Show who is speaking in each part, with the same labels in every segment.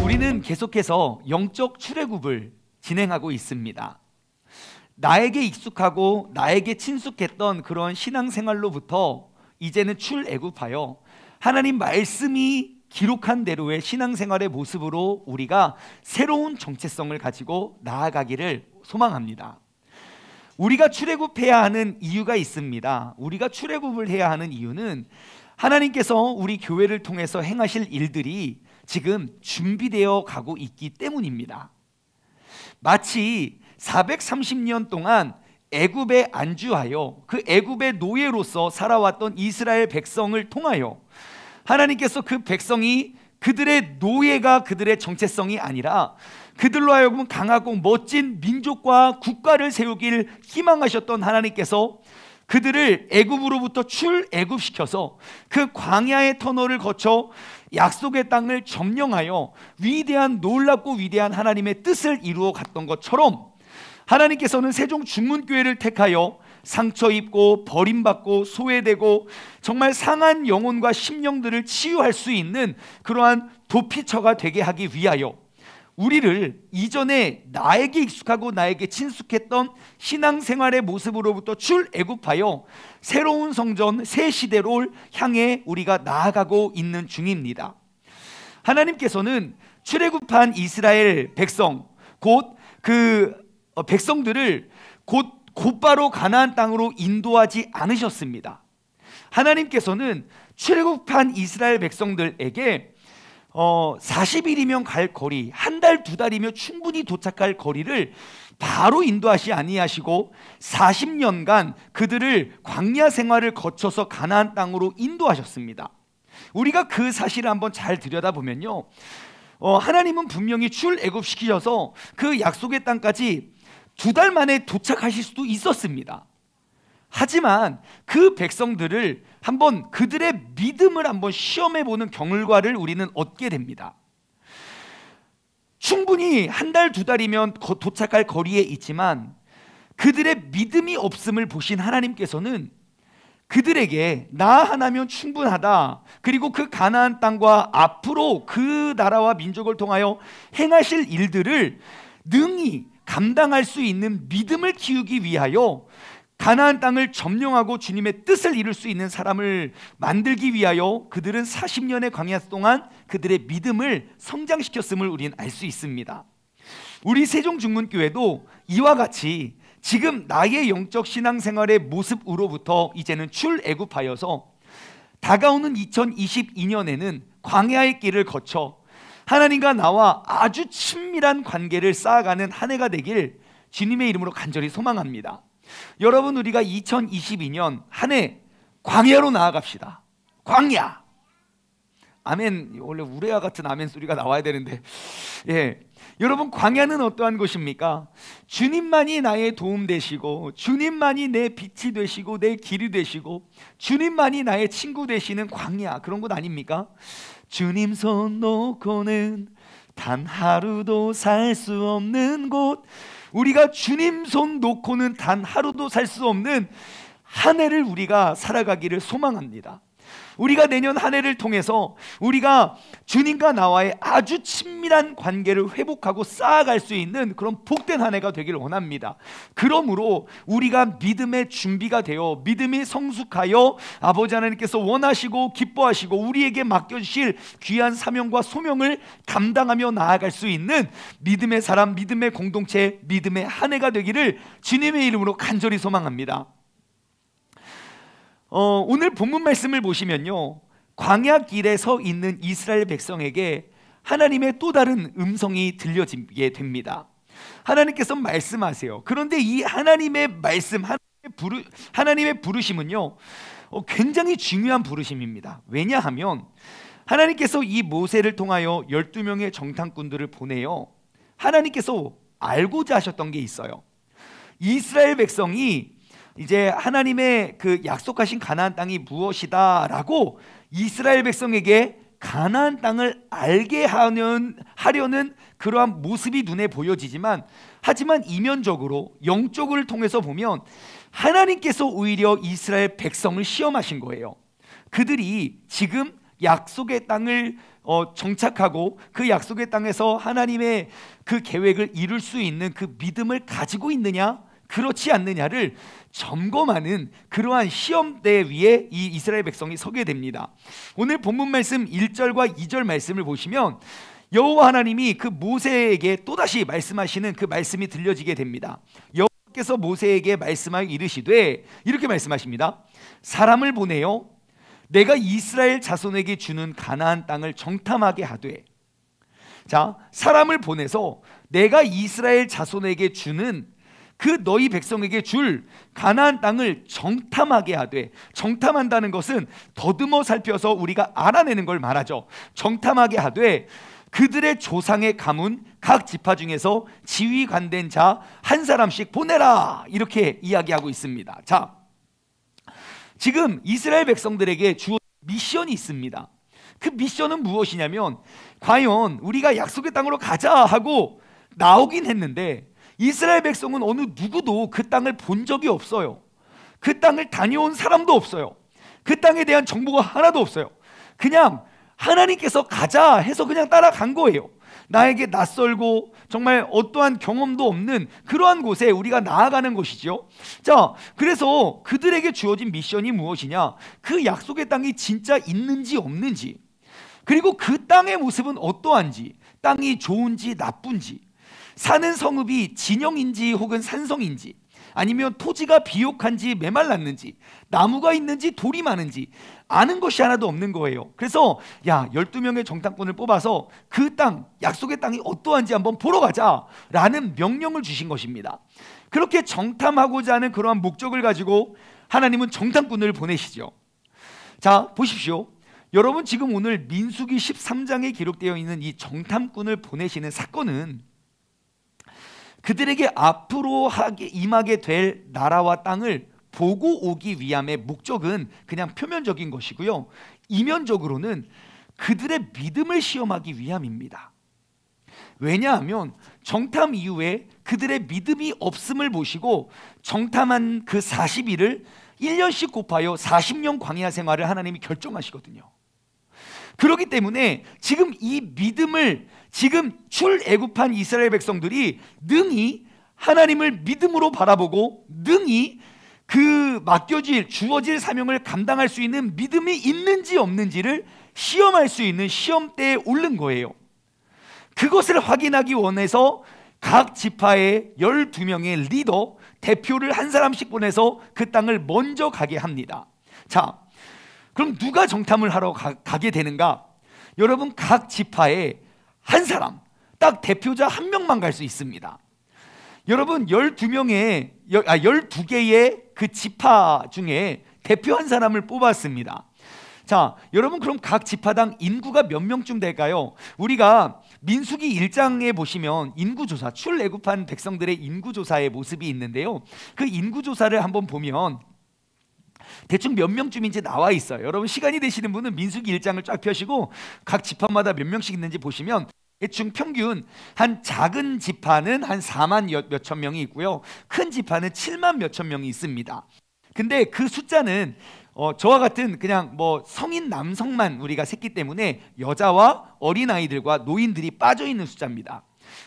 Speaker 1: 우리는 계속해서 영적 출애굽을 진행하고 있습니다. 나에게 익숙하고 나에게 친숙했던 그런 신앙생활로부터 이제는 출애굽하여 하나님 말씀이 기록한 대로의 신앙생활의 모습으로 우리가 새로운 정체성을 가지고 나아가기를 소망합니다. 우리가 출애굽해야 하는 이유가 있습니다. 우리가 출애굽을 해야 하는 이유는 하나님께서 우리 교회를 통해서 행하실 일들이 지금 준비되어 가고 있기 때문입니다. 마치 430년 동안 애굽에 안주하여 그 애굽의 노예로서 살아왔던 이스라엘 백성을 통하여 하나님께서 그 백성이 그들의 노예가 그들의 정체성이 아니라 그들로 하여금 강하고 멋진 민족과 국가를 세우길 희망하셨던 하나님께서 그들을 애굽으로부터 출애굽시켜서 그 광야의 터널을 거쳐 약속의 땅을 점령하여 위대한 놀랍고 위대한 하나님의 뜻을 이루어 갔던 것처럼 하나님께서는 세종 중문교회를 택하여 상처 입고 버림받고 소외되고 정말 상한 영혼과 심령들을 치유할 수 있는 그러한 도피처가 되게 하기 위하여 우리를 이전에 나에게 익숙하고 나에게 친숙했던 신앙생활의 모습으로부터 출애굽하여 새로운 성전 새 시대를 향해 우리가 나아가고 있는 중입니다. 하나님께서는 출애굽한 이스라엘 백성 곧 그 백성들을 곧바로 가나안 땅으로 인도하지 않으셨습니다. 하나님께서는 출애굽한 이스라엘 백성들에게 40일이면 갈 거리, 한 달, 두 달이면 충분히 도착할 거리를 바로 인도하시 아니하시고 40년간 그들을 광야 생활을 거쳐서 가나안 땅으로 인도하셨습니다. 우리가 그 사실을 한번 잘 들여다보면요, 하나님은 분명히 출애굽시키셔서 그 약속의 땅까지 2달 만에 도착하실 수도 있었습니다. 하지만 그 백성들을 한번 그들의 믿음을 한번 시험해보는 결과를 우리는 얻게 됩니다. 충분히 한 달, 두 달이면 도착할 거리에 있지만 그들의 믿음이 없음을 보신 하나님께서는 그들에게 나 하나면 충분하다, 그리고 그 가나안 땅과 앞으로 그 나라와 민족을 통하여 행하실 일들을 능히 감당할 수 있는 믿음을 키우기 위하여 가나안 땅을 점령하고 주님의 뜻을 이룰 수 있는 사람을 만들기 위하여 그들은 40년의 광야 동안 그들의 믿음을 성장시켰음을 우리는 알 수 있습니다. 우리 세종중문교회도 이와 같이 지금 나의 영적 신앙생활의 모습으로부터 이제는 출애굽하여서 다가오는 2022년에는 광야의 길을 거쳐 하나님과 나와 아주 친밀한 관계를 쌓아가는 한 해가 되길 주님의 이름으로 간절히 소망합니다. 여러분, 우리가 2022년 한 해 광야로 나아갑시다. 광야. 아멘. 원래 우레와 같은 아멘 소리가 나와야 되는데, 여러분, 광야는 어떠한 곳입니까? 주님만이 나의 도움 되시고, 주님만이 내 빛이 되시고, 내 길이 되시고, 주님만이 나의 친구 되시는 광야, 그런 곳 아닙니까? 주님 손 놓고는 단 하루도 살 수 없는 곳, 우리가 주님 손 놓고는 단 하루도 살 수 없는 한 해를 우리가 살아가기를 소망합니다. 우리가 내년 한 해를 통해서 우리가 주님과 나와의 아주 친밀한 관계를 회복하고 쌓아갈 수 있는 그런 복된 한 해가 되기를 원합니다. 그러므로 우리가 믿음의 준비가 되어 믿음이 성숙하여 아버지 하나님께서 원하시고 기뻐하시고 우리에게 맡겨주실 귀한 사명과 소명을 감당하며 나아갈 수 있는 믿음의 사람, 믿음의 공동체, 믿음의 한 해가 되기를 주님의 이름으로 간절히 소망합니다. 오늘 본문 말씀을 보시면요, 광야 길에 서 있는 이스라엘 백성에게 하나님의 또 다른 음성이 들려지게 됩니다. 하나님께서 말씀하세요. 그런데 이 하나님의 말씀, 하나님의 부르심은요, 굉장히 중요한 부르심입니다. 왜냐하면 하나님께서 이 모세를 통하여 12명의 정탐꾼들을 보내요. 하나님께서 알고자 하셨던 게 있어요. 이스라엘 백성이 이제 하나님의 그 약속하신 가나안 땅이 무엇이다라고 이스라엘 백성에게 가나안 땅을 알게 하려는 그러한 모습이 눈에 보여지지만, 하지만 이면적으로 영적을 통해서 보면 하나님께서 오히려 이스라엘 백성을 시험하신 거예요. 그들이 지금 약속의 땅을 정착하고 그 약속의 땅에서 하나님의 그 계획을 이룰 수 있는 그 믿음을 가지고 있느냐, 그렇지 않느냐를 점검하는 그러한 시험대 위에 이 이스라엘 백성이 서게 됩니다. 오늘 본문 말씀 1절과 2절 말씀을 보시면 여호와 하나님이 그 모세에게 또다시 말씀하시는 그 말씀이 들려지게 됩니다. 여호와께서 모세에게 말씀하여 이르시되 이렇게 말씀하십니다. 사람을 보내어 내가 이스라엘 자손에게 주는 가나안 땅을 정탐하게 하되, 자, 사람을 보내서 내가 이스라엘 자손에게 주는 그 너희 백성에게 줄 가나안 땅을 정탐하게 하되, 정탐한다는 것은 더듬어 살펴서 우리가 알아내는 걸 말하죠. 정탐하게 하되 그들의 조상의 가문 각 지파 중에서 지휘관된 자 한 사람씩 보내라, 이렇게 이야기하고 있습니다. 자, 지금 이스라엘 백성들에게 주어진 미션이 있습니다. 그 미션은 무엇이냐면, 과연 우리가 약속의 땅으로 가자 하고 나오긴 했는데 이스라엘 백성은 어느 누구도 그 땅을 본 적이 없어요. 그 땅을 다녀온 사람도 없어요. 그 땅에 대한 정보가 하나도 없어요. 그냥 하나님께서 가자 해서 그냥 따라간 거예요. 나에게 낯설고 정말 어떠한 경험도 없는 그러한 곳에 우리가 나아가는 것이죠. 자, 그래서 그들에게 주어진 미션이 무엇이냐? 그 약속의 땅이 진짜 있는지 없는지, 그리고 그 땅의 모습은 어떠한지, 땅이 좋은지 나쁜지, 사는 성읍이 진영인지 혹은 산성인지, 아니면 토지가 비옥한지 메말랐는지, 나무가 있는지 돌이 많은지 아는 것이 하나도 없는 거예요. 그래서 12명의 정탐꾼을 뽑아서 그 땅, 약속의 땅이 어떠한지 한번 보러 가자 라는 명령을 주신 것입니다. 그렇게 정탐하고자 하는 그러한 목적을 가지고 하나님은 정탐꾼을 보내시죠. 자, 보십시오. 여러분, 지금 오늘 민수기 13장에 기록되어 있는 이 정탐꾼을 보내시는 사건은 그들에게 앞으로 임하게 될 나라와 땅을 보고 오기 위함의 목적은 그냥 표면적인 것이고요, 이면적으로는 그들의 믿음을 시험하기 위함입니다. 왜냐하면 정탐 이후에 그들의 믿음이 없음을 보시고 정탐한 그 40일을 1년씩 곱하여 40년 광야 생활을 하나님이 결정하시거든요. 그렇기 때문에 지금 이 믿음을, 지금 출애굽한 이스라엘 백성들이 능히 하나님을 믿음으로 바라보고 능히 그 주어질 사명을 감당할 수 있는 믿음이 있는지 없는지를 시험할 수 있는 시험대에 오른 거예요. 그것을 확인하기 원해서 각 지파의 12명의 리더, 대표를 한 사람씩 보내서 그 땅을 먼저 가게 합니다. 자, 그럼 누가 정탐을 하러 가게 되는가? 여러분, 각 지파에 한 사람, 딱 대표자 한 명만 갈 수 있습니다. 여러분, 12개의 그 지파 중에 대표 한 사람을 뽑았습니다. 자, 여러분, 그럼 각 지파당 인구가 몇 명쯤 될까요? 우리가 민수기 1장에 보시면 인구조사, 출애굽한 백성들의 인구조사의 모습이 있는데요, 그 인구조사를 한번 보면 대충 몇 명쯤인지 나와 있어요. 여러분, 시간이 되시는 분은 민수기 1장을 쫙 펴시고 각 지파마다 몇 명씩 있는지 보시면 대충 평균 한 작은 지파는 한 4만 몇천 명이 있고요, 큰 지파는 7만 몇천 명이 있습니다. 근데 그 숫자는 저와 같은 그냥 성인 남성만 우리가 셌기 때문에 여자와 어린아이들과 노인들이 빠져있는 숫자입니다.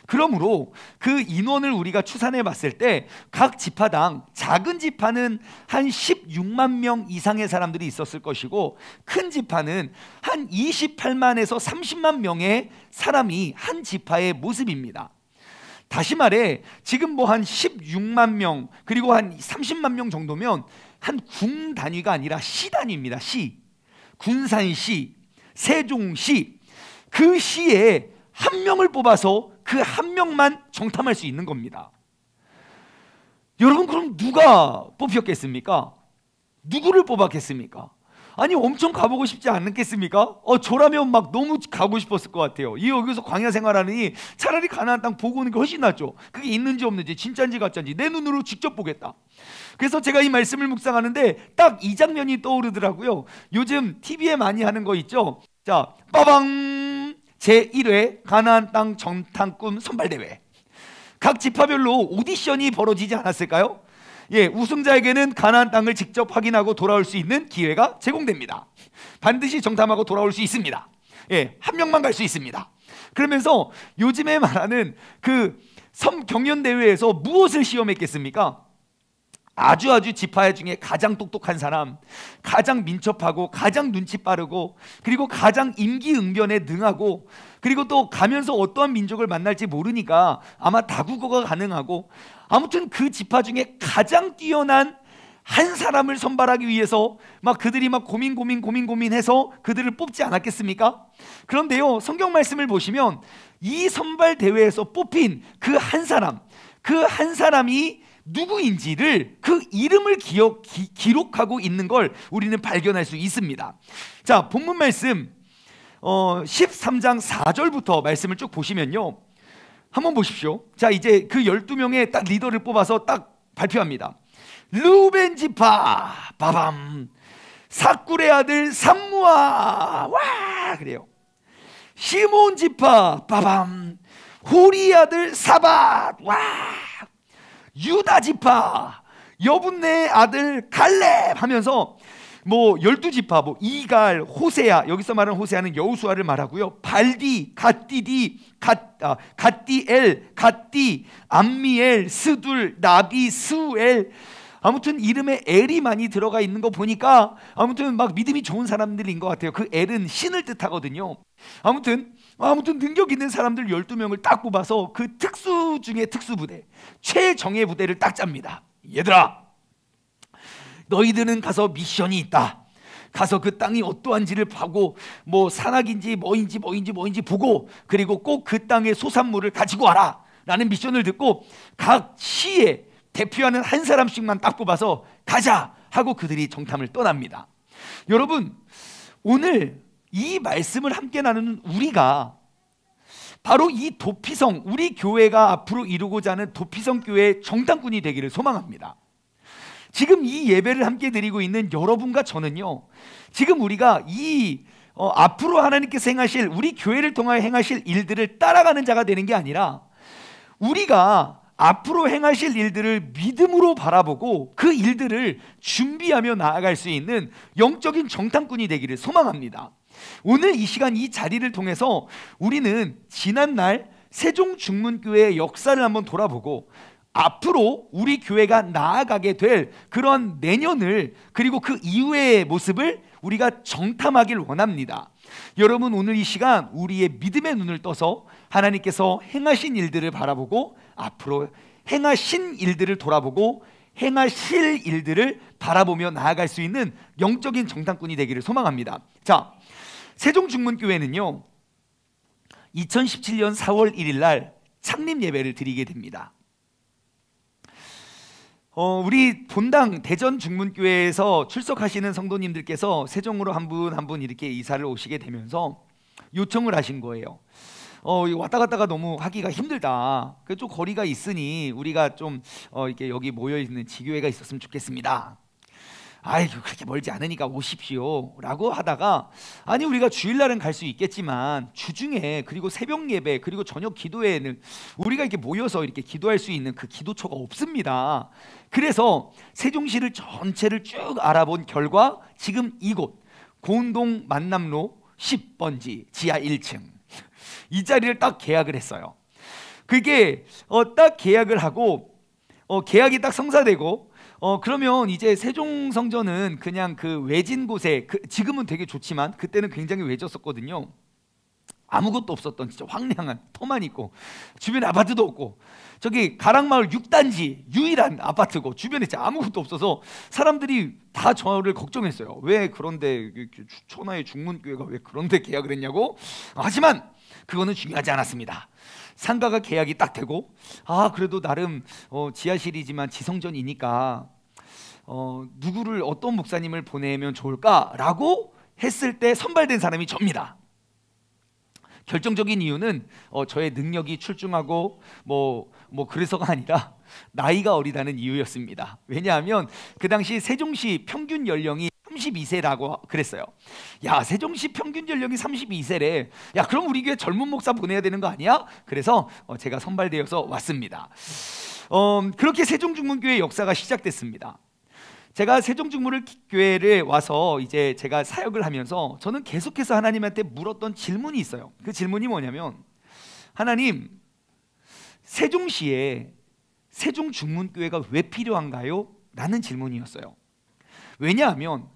Speaker 1: 그러므로 그 인원을 우리가 추산해 봤을 때 각 지파당 작은 지파는 한 16만 명 이상의 사람들이 있었을 것이고, 큰 지파는 한 28만에서 30만 명의 사람이 한 지파의 모습입니다. 다시 말해 지금 한 16만 명 그리고 한 30만 명 정도면 한 군 단위가 아니라 시 단위입니다. 시, 군산시, 세종시, 그 시에 한 명을 뽑아서 그 한 명만 정탐할 수 있는 겁니다. 여러분, 그럼 누가 뽑혔겠습니까? 누구를 뽑았겠습니까? 아니, 엄청 가보고 싶지 않겠습니까? 저라면 막 너무 가고 싶었을 것 같아요. 여기서 광야 생활하느니 차라리 가나안 땅 보고 오는 게 훨씬 낫죠. 그게 있는지 없는지, 진짜인지 가짜인지 내 눈으로 직접 보겠다. 그래서 제가 이 말씀을 묵상하는데 딱 이 장면이 떠오르더라고요. 요즘 TV에 많이 하는 거 있죠. 자, 빠방! 제1회 가나안 땅 정탐꾼 선발대회. 각 지파별로 오디션이 벌어지지 않았을까요? 우승자에게는 가나안 땅을 직접 확인하고 돌아올 수 있는 기회가 제공됩니다. 반드시 정탐하고 돌아올 수 있습니다. 한 명만 갈 수 있습니다. 그러면서 요즘에 말하는 그 섬 경연 대회에서 무엇을 시험했겠습니까? 아주 지파 중에 가장 똑똑한 사람, 가장 민첩하고 가장 눈치 빠르고 그리고 가장 임기응변에 능하고 그리고 또 가면서 어떠한 민족을 만날지 모르니까 아마 다국어가 가능하고 아무튼 그 지파 중에 가장 뛰어난 한 사람을 선발하기 위해서 막 그들이 막 고민해서 그들을 뽑지 않았겠습니까? 그런데요, 성경 말씀을 보시면 이 선발 대회에서 뽑힌 그 한 사람이 누구인지를 그 이름을 기록하고 있는 걸 우리는 발견할 수 있습니다. 자, 본문 말씀 13장 4절부터 말씀을 쭉 보시면요, 한번 보십시오. 자, 이제 그 12명의 딱 리더를 뽑아서 딱 발표합니다. 르우벤 지파 바밤, 사꿀의 아들 삼무아, 와 그래요. 시몬 지파 바밤, 호리의 아들 사밧, 와. 유다 지파 여분네 아들 갈렙 하면서 뭐 12지파 뭐 이갈, 호세야, 여기서 말하는 호세야는 여호수아를 말하고요. 발디, 갓디디, 갓디엘, 갓디, 암미엘, 스둘, 나비, 스우엘, 아무튼 이름에 엘이 많이 들어가 있는 거 보니까 아무튼 막 믿음이 좋은 사람들인 것 같아요. 그 엘은 신을 뜻하거든요. 아무튼 능력 있는 사람들 12명을 딱 뽑아서 그 특수 중에 특수부대, 최정예 부대를 딱 짭니다. 얘들아, 너희들은 가서 미션이 있다. 가서 그 땅이 어떠한지를 보고 뭐 산악인지 뭐인지 보고 그리고 꼭 그 땅의 소산물을 가지고 와라 라는 미션을 듣고 각 시에 대표하는 한 사람씩만 딱 뽑아서 가자 하고 그들이 정탐을 떠납니다. 여러분, 오늘 이 말씀을 함께 나누는 우리가 바로 이 도피성, 우리 교회가 앞으로 이루고자 하는 도피성 교회의 정탐꾼이 되기를 소망합니다. 지금 이 예배를 함께 드리고 있는 여러분과 저는요, 지금 우리가 앞으로 하나님께서 행하실, 우리 교회를 통하여 행하실 일들을 따라가는 자가 되는 게 아니라 우리가 앞으로 행하실 일들을 믿음으로 바라보고 그 일들을 준비하며 나아갈 수 있는 영적인 정탐꾼이 되기를 소망합니다. 오늘 이 시간 이 자리를 통해서 우리는 지난날 세종중문교회의 역사를 한번 돌아보고 앞으로 우리 교회가 나아가게 될 그런 내년을, 그리고 그 이후의 모습을 우리가 정탐하길 원합니다. 여러분, 오늘 이 시간 우리의 믿음의 눈을 떠서 하나님께서 행하신 일들을 바라보고 앞으로 행하신 일들을 돌아보고 행하실 일들을 바라보며 나아갈 수 있는 영적인 정탐꾼이 되기를 소망합니다. 자, 세종중문교회는요 2017년 4월 1일 날 창립 예배를 드리게 됩니다. 우리 본당 대전중문교회에서 출석하시는 성도님들께서 세종으로 한 분 이렇게 이사를 오시게 되면서 요청을 하신 거예요. 왔다 갔다가 너무 하기가 힘들다. 좀 거리가 있으니 우리가 좀 이렇게 여기 모여 있는 지교회가 있었으면 좋겠습니다. 아이고, 그렇게 멀지 않으니까 오십시오 라고 하다가, 아니 우리가 주일날은 갈 수 있겠지만 주중에 그리고 새벽 예배 그리고 저녁 기도회에는 우리가 이렇게 모여서 이렇게 기도할 수 있는 그 기도처가 없습니다. 그래서 세종시를 전체를 쭉 알아본 결과 지금 이곳 고운동 만남로 10번지 지하 1층 이 자리를 딱 계약을 했어요. 그게 딱 계약을 하고 계약이 딱 성사되고 그러면 이제 세종성전은 그냥 그 외진 곳에, 지금은 되게 좋지만 그때는 굉장히 외졌었거든요. 아무것도 없었던 진짜 황량한 터만 있고 주변에 아파트도 없고, 저기 가락마을 6단지 유일한 아파트고 주변에 진짜 아무것도 없어서 사람들이 다 저를 걱정했어요. 왜 그런데 천하의 중문교회가 왜 그런데 계약을 했냐고. 하지만 그거는 중요하지 않았습니다. 상가가 계약이 딱 되고, 그래도 나름 지하실이지만 지성전이니까 누구를 어떤 목사님을 보내면 좋을까라고 했을 때 선발된 사람이 접니다. 결정적인 이유는 저의 능력이 출중하고 뭐 그래서가 아니라 나이가 어리다는 이유였습니다. 왜냐하면 그 당시 세종시 평균 연령이 32세라고 그랬어요. 야, 세종시 평균 연령이 32세래. 야, 그럼 우리 교회 젊은 목사 보내야 되는 거 아니야? 그래서 제가 선발되어서 왔습니다. 그렇게 세종중문교회 역사가 시작됐습니다. 제가 세종중문교회를 와서 이제 제가 사역을 하면서 저는 계속해서 하나님한테 물었던 질문이 있어요. 그 질문이 뭐냐면, 하나님, 세종시에 세종중문교회가 왜 필요한가요? 라는 질문이었어요. 왜냐하면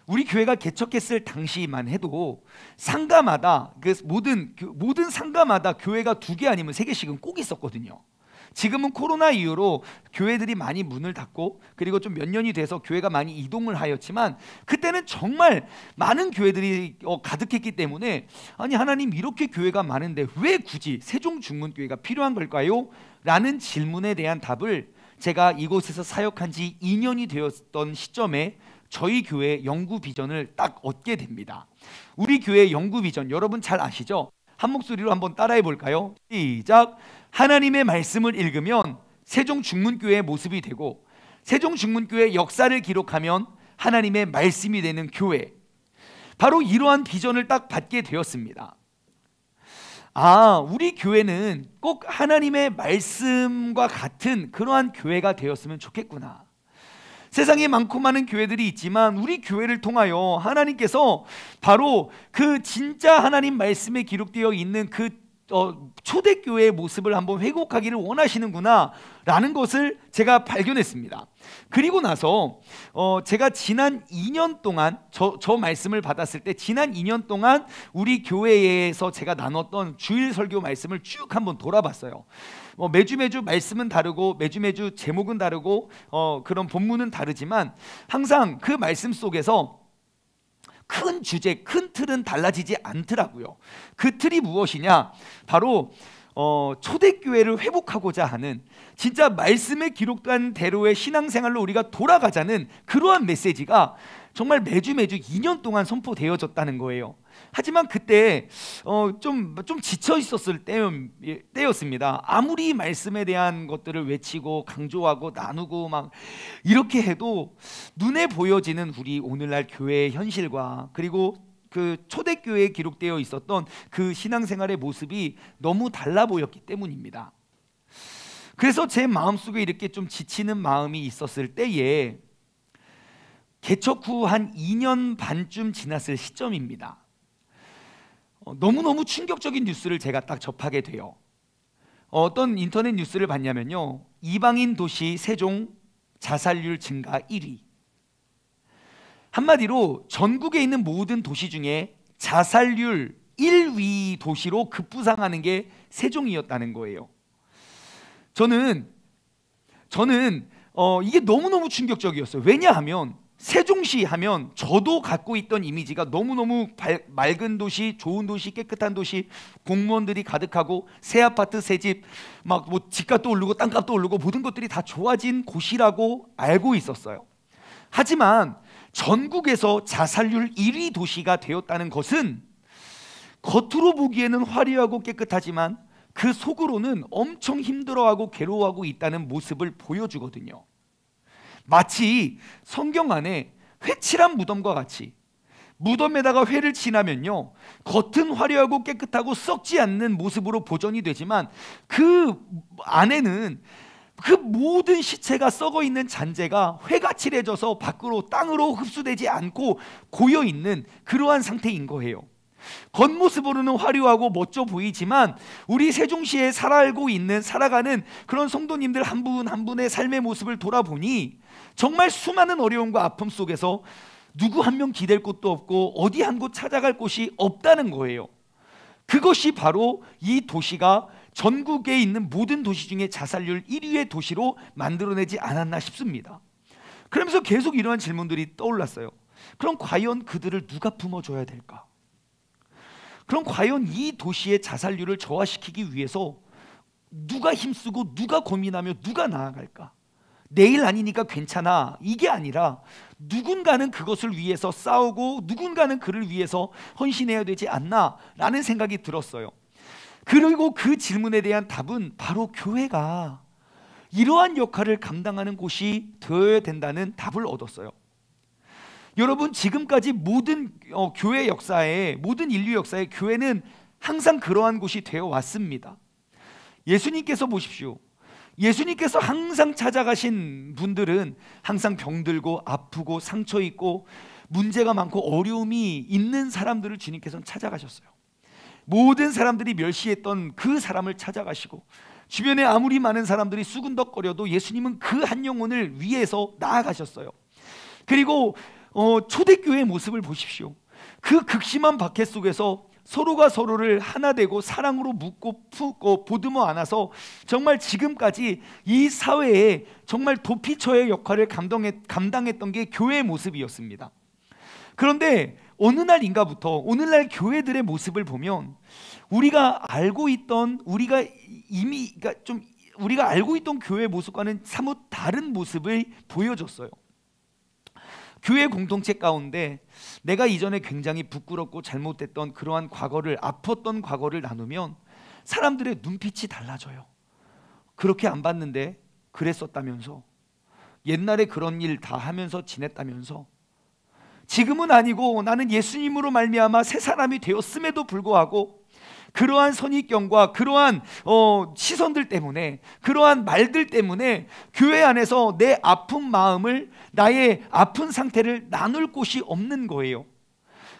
Speaker 1: 우리 교회가 개척했을 당시만 해도 상가마다 모든 상가마다 교회가 2개 아니면 3개씩은 꼭 있었거든요. 지금은 코로나 이후로 교회들이 많이 문을 닫고 그리고 좀 몇 년이 돼서 교회가 많이 이동을 하였지만, 그때는 정말 많은 교회들이 가득했기 때문에, 아니 하나님, 이렇게 교회가 많은데 왜 굳이 세종중문교회가 필요한 걸까요? 라는 질문에 대한 답을 제가 이곳에서 사역한 지 2년이 되었던 시점에 저희 교회의 영구 비전을 딱 얻게 됩니다. 우리 교회의 영구 비전 여러분 잘 아시죠? 한 목소리로 한번 따라해 볼까요? 시작! 하나님의 말씀을 읽으면 세종중문교회의 모습이 되고, 세종중문교회의 역사를 기록하면 하나님의 말씀이 되는 교회. 바로 이러한 비전을 딱 받게 되었습니다. 우리 교회는 꼭 하나님의 말씀과 같은 그러한 교회가 되었으면 좋겠구나. 세상에 많고 많은 교회들이 있지만 우리 교회를 통하여 하나님께서 바로 그 진짜 하나님 말씀에 기록되어 있는 그 초대교회의 모습을 한번 회복하기를 원하시는구나 라는 것을 제가 발견했습니다. 그리고 나서 제가 지난 2년 동안 저 말씀을 받았을 때, 지난 2년 동안 우리 교회에서 제가 나눴던 주일 설교 말씀을 쭉 한번 돌아봤어요. 매주 말씀은 다르고 매주 제목은 다르고 그런 본문은 다르지만 항상 그 말씀 속에서 큰 주제, 큰 틀은 달라지지 않더라고요. 그 틀이 무엇이냐? 바로 초대교회를 회복하고자 하는, 진짜 말씀에 기록된 대로의 신앙생활로 우리가 돌아가자는 그러한 메시지가 정말 매주 2년 동안 선포되어졌다는 거예요. 하지만 그때 좀 지쳐 있었을 때였습니다. 아무리 말씀에 대한 것들을 외치고 강조하고 나누고 막 이렇게 해도 눈에 보여지는 우리 오늘날 교회의 현실과 그리고 그 초대교회에 기록되어 있었던 그 신앙생활의 모습이 너무 달라 보였기 때문입니다. 그래서 제 마음속에 이렇게 좀 지치는 마음이 있었을 때에 개척 후 한 2년 반쯤 지났을 시점입니다. 너무너무 충격적인 뉴스를 제가 딱 접하게 돼요. 어떤 인터넷 뉴스를 봤냐면요, 이방인 도시 세종 자살률 증가 1위. 한마디로 전국에 있는 모든 도시 중에 자살률 1위 도시로 급부상하는 게 세종이었다는 거예요. 저는 이게 너무너무 충격적이었어요. 왜냐하면 세종시 하면 저도 갖고 있던 이미지가 너무너무 맑은 도시, 좋은 도시, 깨끗한 도시, 공무원들이 가득하고 새 아파트, 새 집, 막 뭐 집값도 오르고 땅값도 오르고 모든 것들이 다 좋아진 곳이라고 알고 있었어요. 하지만 전국에서 자살률 1위 도시가 되었다는 것은 겉으로 보기에는 화려하고 깨끗하지만 그 속으로는 엄청 힘들어하고 괴로워하고 있다는 모습을 보여주거든요. 마치 성경 안에 회칠한 무덤과 같이, 무덤에다가 회를 칠하면요, 겉은 화려하고 깨끗하고 썩지 않는 모습으로 보존이 되지만 그 안에는 그 모든 시체가 썩어 있는 잔재가 회가 칠해져서 밖으로 땅으로 흡수되지 않고 고여 있는 그러한 상태인 거예요. 겉모습으로는 화려하고 멋져 보이지만 우리 세종시에 살아가는 그런 성도님들 한 분 한 분의 삶의 모습을 돌아보니 정말 수많은 어려움과 아픔 속에서 누구 한 명 기댈 곳도 없고 어디 한 곳 찾아갈 곳이 없다는 거예요. 그것이 바로 이 도시가 전국에 있는 모든 도시 중에 자살률 1위의 도시로 만들어내지 않았나 싶습니다. 그러면서 계속 이러한 질문들이 떠올랐어요. 그럼 과연 그들을 누가 품어줘야 될까? 그럼 과연 이 도시의 자살률을 저하시키기 위해서 누가 힘쓰고 누가 고민하며 누가 나아갈까? 내일 아니니까 괜찮아, 이게 아니라 누군가는 그것을 위해서 싸우고 누군가는 그를 위해서 헌신해야 되지 않나 라는 생각이 들었어요. 그리고 그 질문에 대한 답은 바로 교회가 이러한 역할을 감당하는 곳이 되어야 된다는 답을 얻었어요. 여러분, 지금까지 모든 교회 역사에, 모든 인류 역사에 교회는 항상 그러한 곳이 되어 왔습니다. 예수님께서 보십시오. 예수님께서 항상 찾아가신 분들은 항상 병들고 아프고 상처 있고 문제가 많고 어려움이 있는 사람들을 주님께서는 찾아가셨어요. 모든 사람들이 멸시했던 그 사람을 찾아가시고, 주변에 아무리 많은 사람들이 수군덕거려도 예수님은 그 한 영혼을 위해서 나아가셨어요. 그리고 초대교회의 모습을 보십시오. 그 극심한 박해 속에서 서로가 서로를 하나 되고 사랑으로 묻고 품고 보듬어 안아서 정말 지금까지 이 사회에 정말 도피처의 역할을 감당했던 게 교회의 모습이었습니다. 그런데 어느 날인가부터 오늘날 교회들의 모습을 보면 우리가 알고 있던 우리가 알고 있던 교회의 모습과는 사뭇 다른 모습을 보여줬어요. 교회 공동체 가운데 내가 이전에 굉장히 부끄럽고 잘못됐던 그러한 과거를, 아팠던 과거를 나누면 사람들의 눈빛이 달라져요. 그렇게 안 봤는데 그랬었다면서, 옛날에 그런 일 다 하면서 지냈다면서, 지금은 아니고 나는 예수님으로 말미암아 새 사람이 되었음에도 불구하고 그러한 선입견과 그러한 시선들 때문에, 그러한 말들 때문에 교회 안에서 내 아픈 마음을, 나의 아픈 상태를 나눌 곳이 없는 거예요.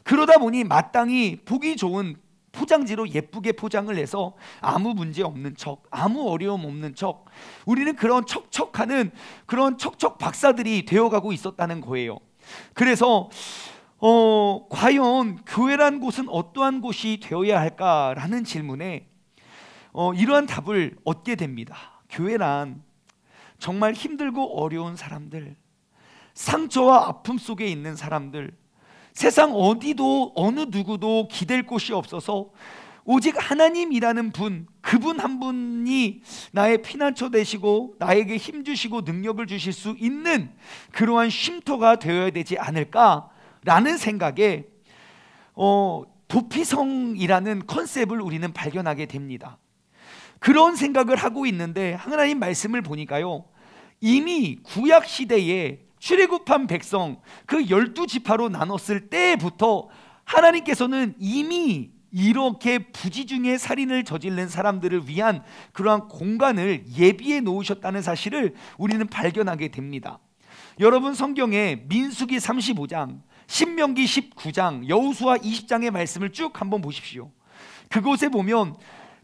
Speaker 1: 그러다 보니 마땅히 보기 좋은 포장지로 예쁘게 포장을 해서 아무 문제 없는 척, 아무 어려움 없는 척, 우리는 그런 척척하는 그런 척척 박사들이 되어가고 있었다는 거예요. 그래서 과연 교회란 곳은 어떠한 곳이 되어야 할까라는 질문에 이러한 답을 얻게 됩니다. 교회란 정말 힘들고 어려운 사람들, 상처와 아픔 속에 있는 사람들, 세상 어디도 어느 누구도 기댈 곳이 없어서 오직 하나님이라는 분, 그분 한 분이 나의 피난처 되시고 나에게 힘 주시고 능력을 주실 수 있는 그러한 쉼터가 되어야 되지 않을까라는 생각에 도피성이라는 컨셉을 우리는 발견하게 됩니다. 그런 생각을 하고 있는데 하나님 말씀을 보니까요, 이미 구약 시대에 출애굽한 백성 그 12지파로 나눴을 때부터 하나님께서는 이미 이렇게 부지중에 살인을 저지른 사람들을 위한 그러한 공간을 예비해 놓으셨다는 사실을 우리는 발견하게 됩니다. 여러분, 성경에 민수기 35장, 신명기 19장, 여호수아 20장의 말씀을 쭉 한번 보십시오. 그곳에 보면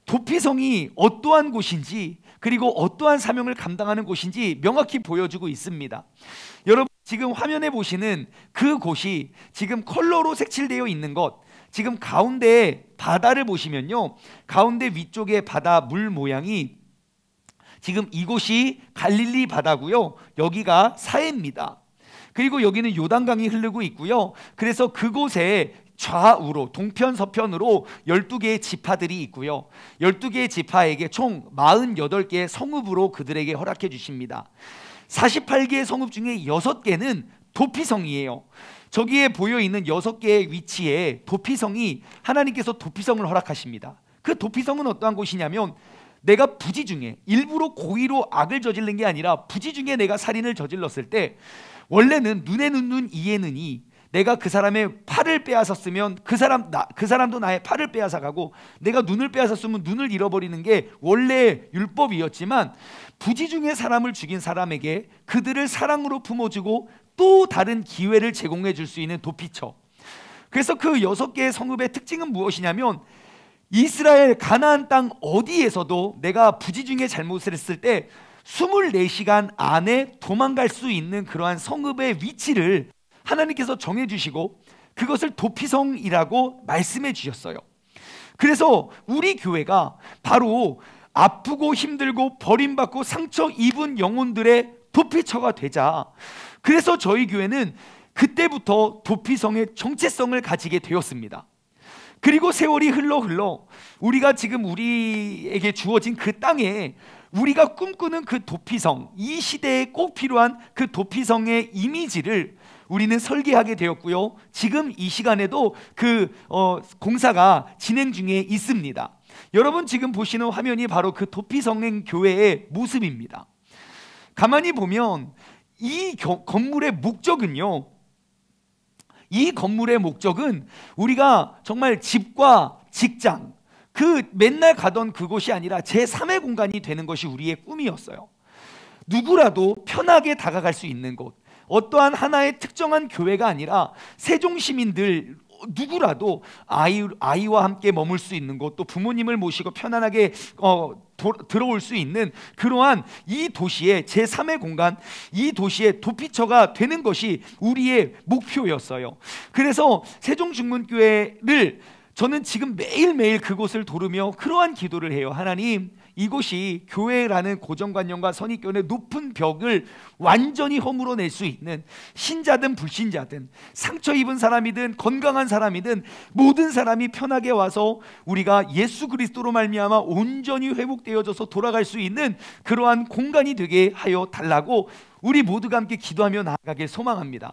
Speaker 1: 도피성이 어떠한 곳인지, 그리고 어떠한 사명을 감당하는 곳인지 명확히 보여주고 있습니다. 여러분, 지금 화면에 보시는 그 곳이 지금 컬러로 색칠되어 있는 것, 지금 가운데 바다를 보시면요, 가운데 위쪽에 바다 물 모양이 지금 이곳이 갈릴리 바다고요, 여기가 사해입니다. 그리고 여기는 요단강이 흐르고 있고요. 그래서 그곳에 좌우로 동편 서편으로 12개의 지파들이 있고요, 12개의 지파에게 총 48개의 성읍으로 그들에게 허락해 주십니다. 48개의 성읍 중에 6개는 도피성이에요. 저기에 보여있는 6개의 위치에 도피성이, 하나님께서 도피성을 허락하십니다. 그 도피성은 어떠한 곳이냐면, 내가 부지중에 일부러 고의로 악을 저지른 게 아니라 부지중에 내가 살인을 저질렀을 때, 원래는 눈에는 눈 이에는 이, 내가 그 사람의 팔을 빼앗았으면 그 사람도 나의 팔을 빼앗아가고, 내가 눈을 빼앗았으면 눈을 잃어버리는 게 원래 율법이었지만, 부지중에 사람을 죽인 사람에게 그들을 사랑으로 품어주고 또 다른 기회를 제공해 줄 수 있는 도피처. 그래서 그 6개의 성읍의 특징은 무엇이냐면, 이스라엘 가나안 땅 어디에서도 내가 부지중에 잘못을 했을 때 24시간 안에 도망갈 수 있는 그러한 성읍의 위치를 하나님께서 정해주시고 그것을 도피성이라고 말씀해 주셨어요. 그래서 우리 교회가 바로 아프고 힘들고 버림받고 상처 입은 영혼들의 도피처가 되자, 그래서 저희 교회는 그때부터 도피성의 정체성을 가지게 되었습니다. 그리고 세월이 흘러 우리가 지금 우리에게 주어진 그 땅에 우리가 꿈꾸는 그 도피성, 이 시대에 꼭 필요한 그 도피성의 이미지를 우리는 설계하게 되었고요, 지금 이 시간에도 그 공사가 진행 중에 있습니다. 여러분, 지금 보시는 화면이 바로 그 도피성행 교회의 모습입니다. 가만히 보면 이 건물의 목적은요, 이 건물의 목적은 우리가 정말 집과 직장, 그 맨날 가던 그곳이 아니라 제3의 공간이 되는 것이 우리의 꿈이었어요. 누구라도 편하게 다가갈 수 있는 곳, 어떠한 하나의 특정한 교회가 아니라 세종 시민들 누구라도 아이와 함께 머물 수 있는 곳, 또 부모님을 모시고 편안하게 들어올 수 있는 그러한 이 도시의 제3의 공간, 이 도시의 도피처가 되는 것이 우리의 목표였어요. 그래서 세종중문교회를 저는 지금 매일매일 그곳을 도르며 그러한 기도를 해요. 하나님, 이곳이 교회라는 고정관념과 선입견의 높은 벽을 완전히 허물어낼 수 있는, 신자든 불신자든 상처 입은 사람이든 건강한 사람이든 모든 사람이 편하게 와서 우리가 예수 그리스도로 말미암아 온전히 회복되어져서 돌아갈 수 있는 그러한 공간이 되게 하여 달라고 우리 모두가 함께 기도하며 나아가길 소망합니다.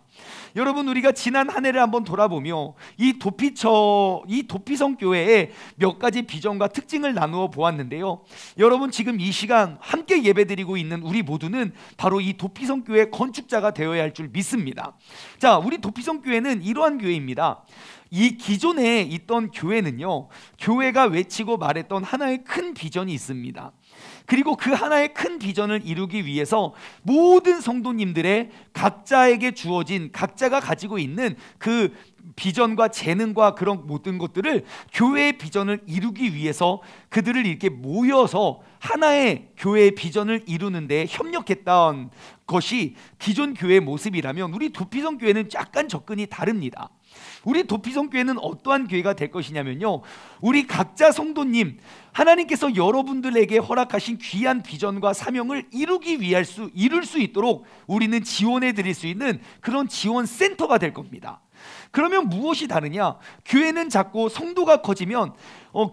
Speaker 1: 여러분, 우리가 지난 한 해를 한번 돌아보며 이 도피성 교회의 몇 가지 비전과 특징을 나누어 보았는데요. 여러분, 지금 이 시간 함께 예배드리고 있는 우리 모두는 바로 이 도피성 교회 건축자가 되어야 할 줄 믿습니다. 자, 우리 도피성 교회는 이러한 교회입니다. 이 기존에 있던 교회는요, 교회가 외치고 말했던 하나의 큰 비전이 있습니다. 그리고 그 하나의 큰 비전을 이루기 위해서 모든 성도님들의 각자에게 주어진, 각자가 가지고 있는 그 비전과 재능과 그런 모든 것들을, 교회의 비전을 이루기 위해서 그들을 이렇게 모여서 하나의 교회의 비전을 이루는 데 협력했던 것이 기존 교회의 모습이라면, 우리 도피성 교회는 약간 접근이 다릅니다. 우리 도피성 교회는 어떠한 교회가 될 것이냐면요, 우리 각자 성도님, 하나님께서 여러분들에게 허락하신 귀한 비전과 사명을 이룰 수 있도록 우리는 지원해 드릴 수 있는 그런 지원 센터가 될 겁니다. 그러면 무엇이 다르냐? 교회는 작고 성도가 커지면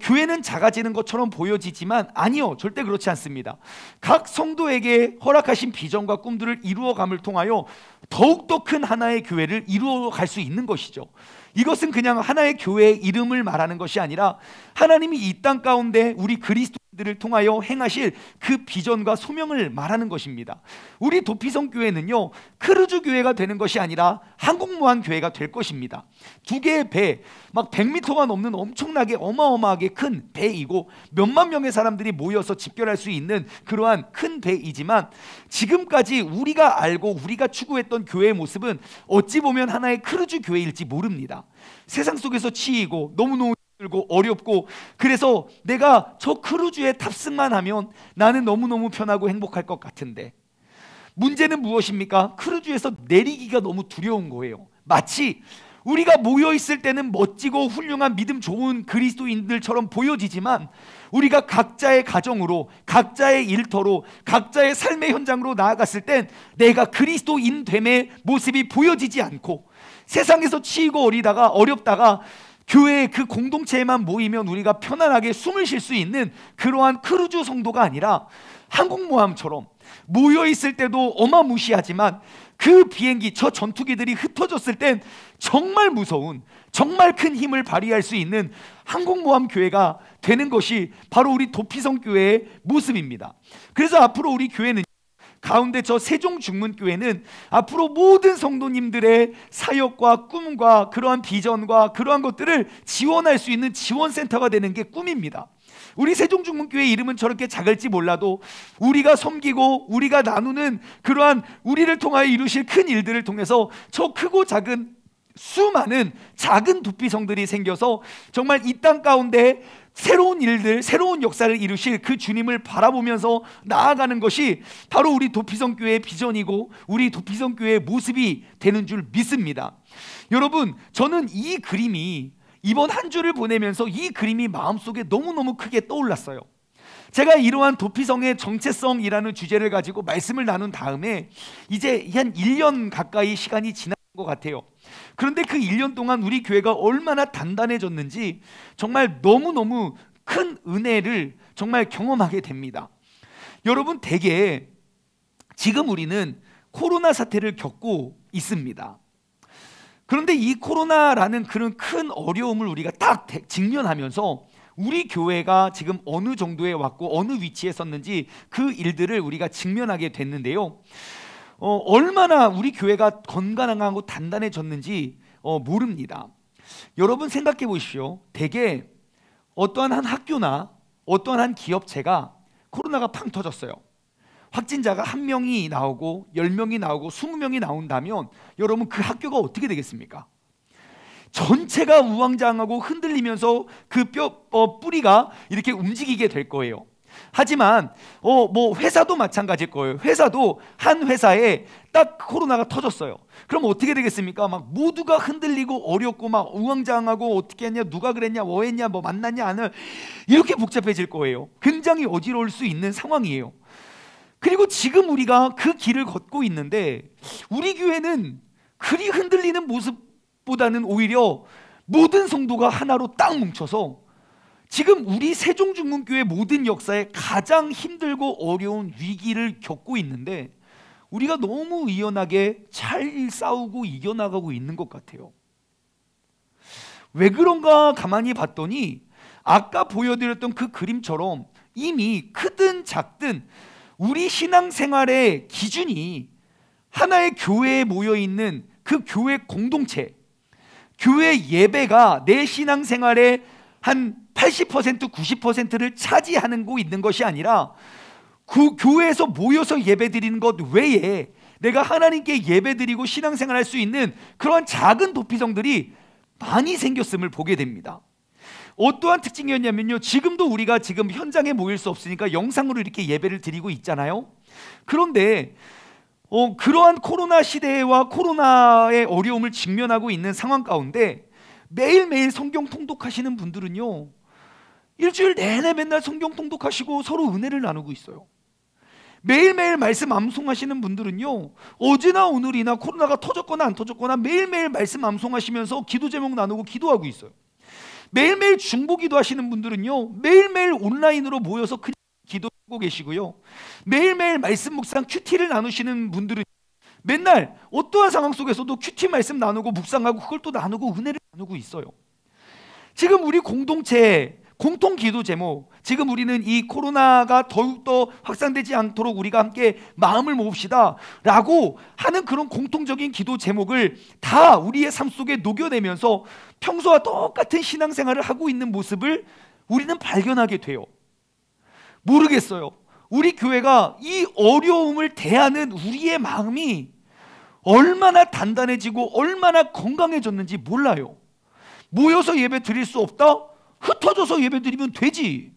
Speaker 1: 교회는 작아지는 것처럼 보여지지만 아니요, 절대 그렇지 않습니다. 각 성도에게 허락하신 비전과 꿈들을 이루어감을 통하여 더욱더 큰 하나의 교회를 이루어갈 수 있는 것이죠. 이것은 그냥 하나의 교회의 이름을 말하는 것이 아니라 하나님이 이 땅 가운데 우리 그리스도인들을 통하여 행하실 그 비전과 소명을 말하는 것입니다. 우리 도피성 교회는요, 크루즈 교회가 되는 것이 아니라 항공모함 교회가 될 것입니다. 두 개의 배, 막 100m가 넘는 엄청나게 어마어마하게 큰 배이고 몇만 명의 사람들이 모여서 집결할 수 있는 그러한 큰 배이지만, 지금까지 우리가 알고 우리가 추구했던 교회의 모습은 어찌 보면 하나의 크루즈 교회일지 모릅니다. 세상 속에서 치이고 너무너무 힘들고 어렵고, 그래서 내가 저 크루즈에 탑승만 하면 나는 너무너무 편하고 행복할 것 같은데, 문제는 무엇입니까? 크루즈에서 내리기가 너무 두려운 거예요. 마치 우리가 모여있을 때는 멋지고 훌륭한 믿음 좋은 그리스도인들처럼 보여지지만, 우리가 각자의 가정으로, 각자의 일터로, 각자의 삶의 현장으로 나아갔을 땐 내가 그리스도인 됨의 모습이 보여지지 않고, 세상에서 치이고 어렵다가 교회의 그 공동체에만 모이면 우리가 편안하게 숨을 쉴 수 있는 그러한 크루즈 성도가 아니라, 항공모함처럼 모여있을 때도 어마무시하지만 그 비행기, 저 전투기들이 흩어졌을 땐 정말 무서운, 정말 큰 힘을 발휘할 수 있는 항공모함 교회가 되는 것이 바로 우리 도피성 교회의 모습입니다. 그래서 앞으로 우리 교회는 가운데 저 세종중문교회는 앞으로 모든 성도님들의 사역과 꿈과 그러한 비전과 그러한 것들을 지원할 수 있는 지원센터가 되는 게 꿈입니다. 우리 세종중문교회 이름은 저렇게 작을지 몰라도 우리가 섬기고 우리가 나누는 그러한 우리를 통하여 이루실 큰 일들을 통해서 저 크고 작은 수많은 작은 도피성들이 생겨서 정말 이 땅 가운데 새로운 일들, 새로운 역사를 이루실 그 주님을 바라보면서 나아가는 것이 바로 우리 도피성 교회의 비전이고 우리 도피성 교회의 모습이 되는 줄 믿습니다. 여러분, 저는 이 그림이 이번 한 주를 보내면서 이 그림이 마음속에 너무너무 크게 떠올랐어요. 제가 이러한 도피성의 정체성이라는 주제를 가지고 말씀을 나눈 다음에 이제 한 1년 가까이 시간이 지난 것 같아요. 그런데 그 1년 동안 우리 교회가 얼마나 단단해졌는지 정말 너무너무 큰 은혜를 정말 경험하게 됩니다. 여러분, 대개 지금 우리는 코로나 사태를 겪고 있습니다. 그런데 이 코로나라는 그런 큰 어려움을 우리가 딱 직면하면서 우리 교회가 지금 어느 정도에 왔고 어느 위치에 섰는지 그 일들을 우리가 직면하게 됐는데요. 얼마나 우리 교회가 건강하고 단단해졌는지 모릅니다. 여러분 생각해 보십시오. 대개 어떠한 한 학교나 어떠한 한 기업체가 코로나가 팡 터졌어요. 확진자가 1명이 나오고 10명이 나오고 20명이 나온다면 여러분 그 학교가 어떻게 되겠습니까? 전체가 우왕좌왕하고 흔들리면서 그 뿌리가 이렇게 움직이게 될 거예요. 하지만 회사도 마찬가지일 거예요. 회사도 한 회사에 딱 코로나가 터졌어요. 그럼 어떻게 되겠습니까? 막 모두가 흔들리고 어렵고 막 우왕좌왕하고 어떻게 했냐, 누가 그랬냐, 뭐 했냐, 뭐 만났냐, 안 이렇게 복잡해질 거예요. 굉장히 어지러울 수 있는 상황이에요. 그리고 지금 우리가 그 길을 걷고 있는데 우리 교회는 그리 흔들리는 모습보다는 오히려 모든 성도가 하나로 딱 뭉쳐서 지금 우리 세종중문교회 모든 역사에 가장 힘들고 어려운 위기를 겪고 있는데 우리가 너무 의연하게 잘 싸우고 이겨나가고 있는 것 같아요. 왜 그런가 가만히 봤더니 아까 보여드렸던 그 그림처럼 이미 크든 작든 우리 신앙생활의 기준이 하나의 교회에 모여있는 그 교회 공동체, 교회 예배가 내 신앙생활의 한 80% 90%를 차지하는 곳 있는 것이 아니라 그 교회에서 모여서 예배드리는 것 외에 내가 하나님께 예배드리고 신앙생활할 수 있는 그런 작은 도피성들이 많이 생겼음을 보게 됩니다. 어떠한 특징이었냐면요, 지금도 우리가 지금 현장에 모일 수 없으니까 영상으로 이렇게 예배를 드리고 있잖아요. 그런데 그러한 코로나 시대와 코로나의 어려움을 직면하고 있는 상황 가운데 매일매일 성경 통독하시는 분들은요, 일주일 내내 맨날 성경 통독하시고 서로 은혜를 나누고 있어요. 매일매일 말씀 암송하시는 분들은요, 어제나 오늘이나 코로나가 터졌거나 안 터졌거나 매일매일 말씀 암송하시면서 기도 제목 나누고 기도하고 있어요. 매일매일 중보기도 하시는 분들은요, 매일매일 온라인으로 모여서 기도하고 계시고요. 매일매일 말씀 묵상 큐티를 나누시는 분들은 맨날 어떠한 상황 속에서도 큐티 말씀 나누고 묵상하고 그걸 또 나누고 은혜를 나누고 있어요. 지금 우리 공동체 공통 기도 제목, 지금 우리는 이 코로나가 더욱더 확산되지 않도록 우리가 함께 마음을 모읍시다 라고 하는 그런 공통적인 기도 제목을 다 우리의 삶 속에 녹여내면서 평소와 똑같은 신앙생활을 하고 있는 모습을 우리는 발견하게 돼요. 모르겠어요. 우리 교회가 이 어려움을 대하는 우리의 마음이 얼마나 단단해지고 얼마나 건강해졌는지 몰라요. 모여서 예배 드릴 수 없다? 흩어져서 예배 드리면 되지.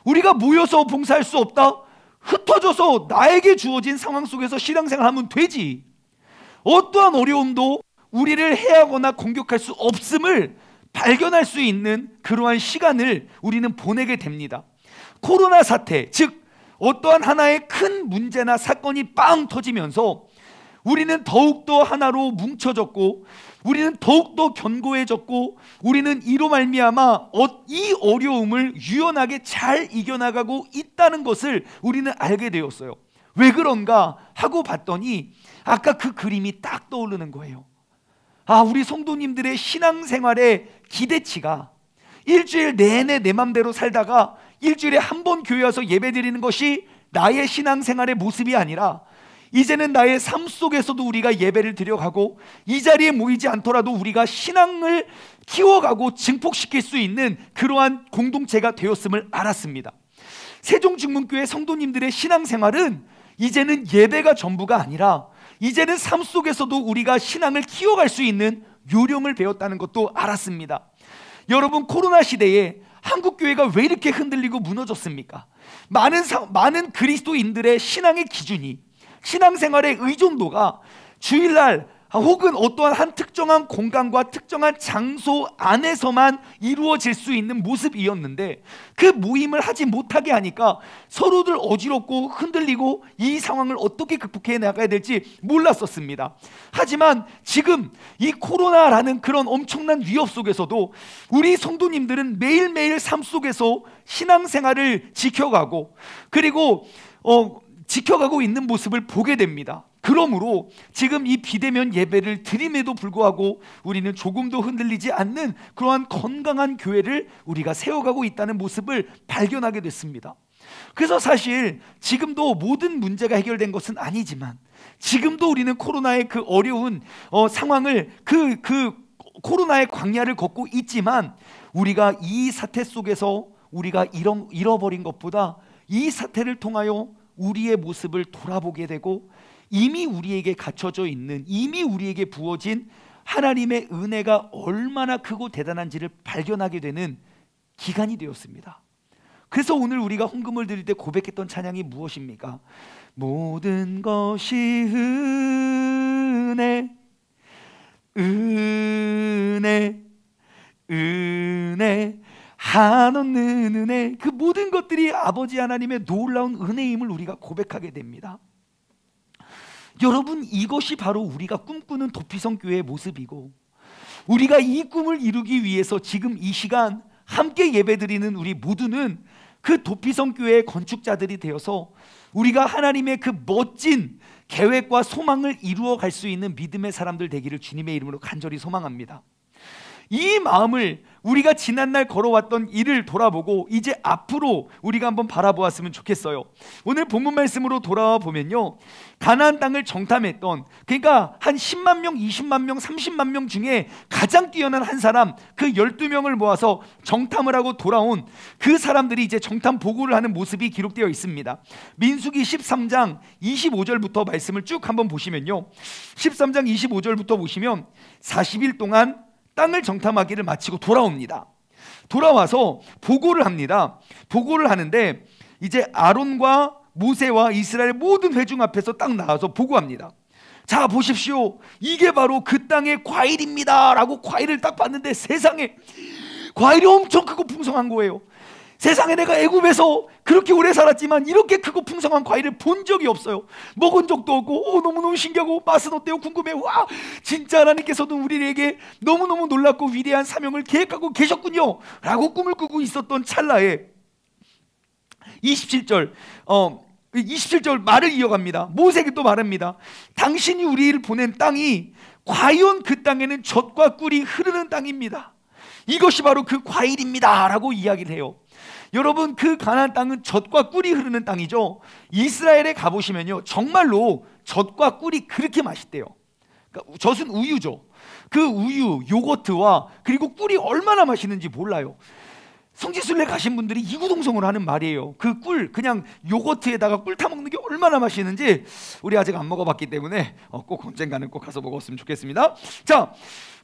Speaker 1: 우리가 모여서 봉사할 수 없다? 흩어져서 나에게 주어진 상황 속에서 신앙생활 하면 되지. 어떠한 어려움도 우리를 해하거나 공격할 수 없음을 발견할 수 있는 그러한 시간을 우리는 보내게 됩니다. 코로나 사태, 즉 어떠한 하나의 큰 문제나 사건이 빵 터지면서 우리는 더욱더 하나로 뭉쳐졌고 우리는 더욱더 견고해졌고 우리는 이로 말미암아 이 어려움을 유연하게 잘 이겨나가고 있다는 것을 우리는 알게 되었어요. 왜 그런가 하고 봤더니 아까 그 그림이 딱 떠오르는 거예요. 우리 성도님들의 신앙생활의 기대치가 일주일 내내 내 맘대로 살다가 일주일에 한 번 교회 와서 예배드리는 것이 나의 신앙생활의 모습이 아니라 이제는 나의 삶 속에서도 우리가 예배를 드려가고 이 자리에 모이지 않더라도 우리가 신앙을 키워가고 증폭시킬 수 있는 그러한 공동체가 되었음을 알았습니다. 세종중문교회 성도님들의 신앙생활은 이제는 예배가 전부가 아니라 이제는 삶 속에서도 우리가 신앙을 키워갈 수 있는 요령을 배웠다는 것도 알았습니다. 여러분, 코로나 시대에 한국교회가 왜 이렇게 흔들리고 무너졌습니까? 많은 그리스도인들의 신앙의 기준이, 신앙생활의 의존도가 주일날 혹은 어떠한 한 특정한 공간과 특정한 장소 안에서만 이루어질 수 있는 모습이었는데 그 모임을 하지 못하게 하니까 서로들 어지럽고 흔들리고 이 상황을 어떻게 극복해 나가야 될지 몰랐었습니다. 하지만 지금 이 코로나라는 그런 엄청난 위협 속에서도 우리 성도님들은 매일매일 삶 속에서 신앙생활을 지켜가고 그리고 지켜가고 있는 모습을 보게 됩니다. 그러므로 지금 이 비대면 예배를 드림에도 불구하고 우리는 조금도 흔들리지 않는 그러한 건강한 교회를 우리가 세워가고 있다는 모습을 발견하게 됐습니다. 그래서 사실 지금도 모든 문제가 해결된 것은 아니지만 지금도 우리는 코로나의 그 어려운 상황을 그 코로나의 광야를 걷고 있지만 우리가 이 사태 속에서 우리가 잃어버린 것보다 이 사태를 통하여 우리의 모습을 돌아보게 되고 이미 우리에게 갖춰져 있는, 이미 우리에게 부어진 하나님의 은혜가 얼마나 크고 대단한지를 발견하게 되는 기간이 되었습니다. 그래서 오늘 우리가 헌금을 드릴 때 고백했던 찬양이 무엇입니까? 모든 것이 은혜, 은혜, 은혜, 한없는 은혜. 그 모든 것들이 아버지 하나님의 놀라운 은혜임을 우리가 고백하게 됩니다. 여러분, 이것이 바로 우리가 꿈꾸는 도피성 교회의 모습이고, 우리가 이 꿈을 이루기 위해서 지금 이 시간 함께 예배드리는 우리 모두는 그 도피성 교회의 건축자들이 되어서 우리가 하나님의 그 멋진 계획과 소망을 이루어 갈 수 있는 믿음의 사람들 되기를 주님의 이름으로 간절히 소망합니다. 이 마음을 우리가 지난날 걸어왔던 일을 돌아보고 이제 앞으로 우리가 한번 바라보았으면 좋겠어요. 오늘 본문 말씀으로 돌아와 보면요, 가나안 땅을 정탐했던, 그러니까 한 10만 명, 20만 명, 30만 명 중에 가장 뛰어난 한 사람, 그 12명을 모아서 정탐을 하고 돌아온 그 사람들이 이제 정탐 보고를 하는 모습이 기록되어 있습니다. 민수기 13장 25절부터 말씀을 쭉 한번 보시면요, 13장 25절부터 보시면 40일 동안 땅을 정탐하기를 마치고 돌아옵니다. 돌아와서 보고를 합니다. 보고를 하는데 이제 아론과 모세와 이스라엘 모든 회중 앞에서 딱 나와서 보고합니다. 자, 보십시오, 이게 바로 그 땅의 과일입니다 라고 과일을 딱 봤는데 세상에 과일이 엄청 크고 풍성한 거예요. 세상에 내가 애굽에서 그렇게 오래 살았지만 이렇게 크고 풍성한 과일을 본 적이 없어요. 먹은 적도 없고 너무너무 신기하고 맛은 어때요? 궁금해요. 와, 진짜 하나님께서도 우리에게 너무너무 놀랍고 위대한 사명을 계획하고 계셨군요 라고 꿈을 꾸고 있었던 찰나에 27절 말을 이어갑니다. 모세에게 또 말합니다. 당신이 우리를 보낸 땅이 과연 그 땅에는 젖과 꿀이 흐르는 땅입니다. 이것이 바로 그 과일입니다 라고 이야기를 해요. 여러분, 그 가나안 땅은 젖과 꿀이 흐르는 땅이죠. 이스라엘에 가보시면요, 정말로 젖과 꿀이 그렇게 맛있대요. 그러니까 젖은 우유죠. 그 우유, 요거트와 그리고 꿀이 얼마나 맛있는지 몰라요. 성지순례 가신 분들이 이구동성으로 하는 말이에요. 그 꿀, 그냥 요거트에다가 꿀 타먹는 게 얼마나 맛있는지 우리 아직 안 먹어봤기 때문에 꼭 언젠가는 꼭 가서 먹었으면 좋겠습니다. 자,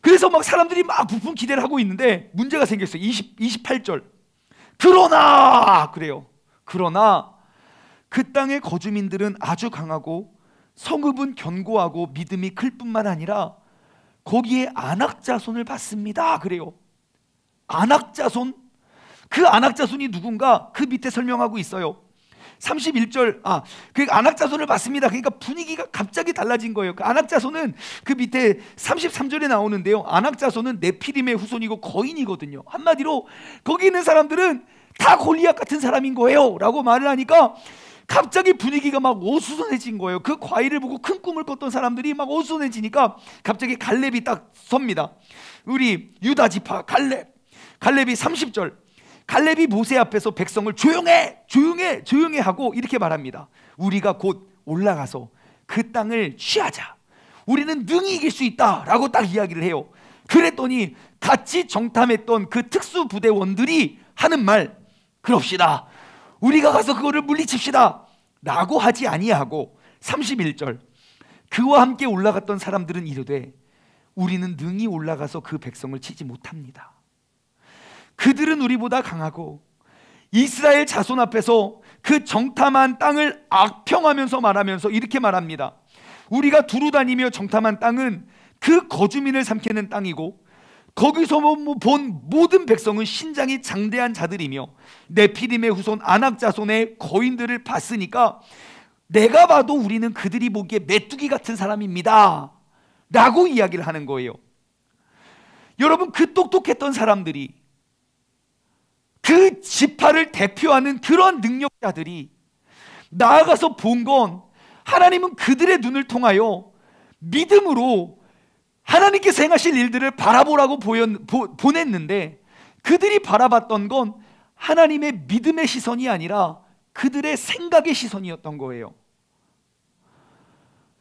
Speaker 1: 그래서 막 사람들이 막 부푼 기대를 하고 있는데 문제가 생겼어요. 28절. 그러나 그래요. 그러나 그 땅의 거주민들은 아주 강하고 성읍은 견고하고 믿음이 클 뿐만 아니라 거기에 안악자손을 받습니다. 그래요. 안악자손? 그 안악자손이 누군가 그 밑에 설명하고 있어요. 31절, 그 안악자손을 받습니다. 그러니까 분위기가 갑자기 달라진 거예요. 그 안악자손은 그 밑에 33절에 나오는데요, 안악자손은 네피림의 후손이고 거인이거든요. 한마디로 거기 있는 사람들은 다 골리앗 같은 사람인 거예요 라고 말을 하니까 갑자기 분위기가 막 어수선해진 거예요. 그 과일을 보고 큰 꿈을 꿨던 사람들이 막 어수선해지니까 갑자기 갈렙이 딱 섭니다. 우리 유다 지파 갈렙이 30절, 갈렙이 모세 앞에서 백성을 조용해 하고 이렇게 말합니다. 우리가 곧 올라가서 그 땅을 취하자. 우리는 능히 이길 수 있다 라고 딱 이야기를 해요. 그랬더니 같이 정탐했던 그 특수부대원들이 하는 말, 그럽시다, 우리가 가서 그거를 물리칩시다 라고 하지 아니하고 31절, 그와 함께 올라갔던 사람들은 이르되 우리는 능히 올라가서 그 백성을 치지 못합니다. 그들은 우리보다 강하고 이스라엘 자손 앞에서 그 정탐한 땅을 악평하면서 말하면서 이렇게 말합니다. 우리가 두루 다니며 정탐한 땅은 그 거주민을 삼키는 땅이고 거기서 본 모든 백성은 신장이 장대한 자들이며 네피림의 후손 안악자손의 거인들을 봤으니까 내가 봐도 우리는 그들이 보기에 메뚜기 같은 사람입니다 라고 이야기를 하는 거예요. 여러분, 그 똑똑했던 사람들이, 그 지파를 대표하는 그런 능력자들이 나아가서 본 건 하나님은 그들의 눈을 통하여 믿음으로 하나님께서 행하실 일들을 바라보라고 보냈는데 그들이 바라봤던 건 하나님의 믿음의 시선이 아니라 그들의 생각의 시선이었던 거예요.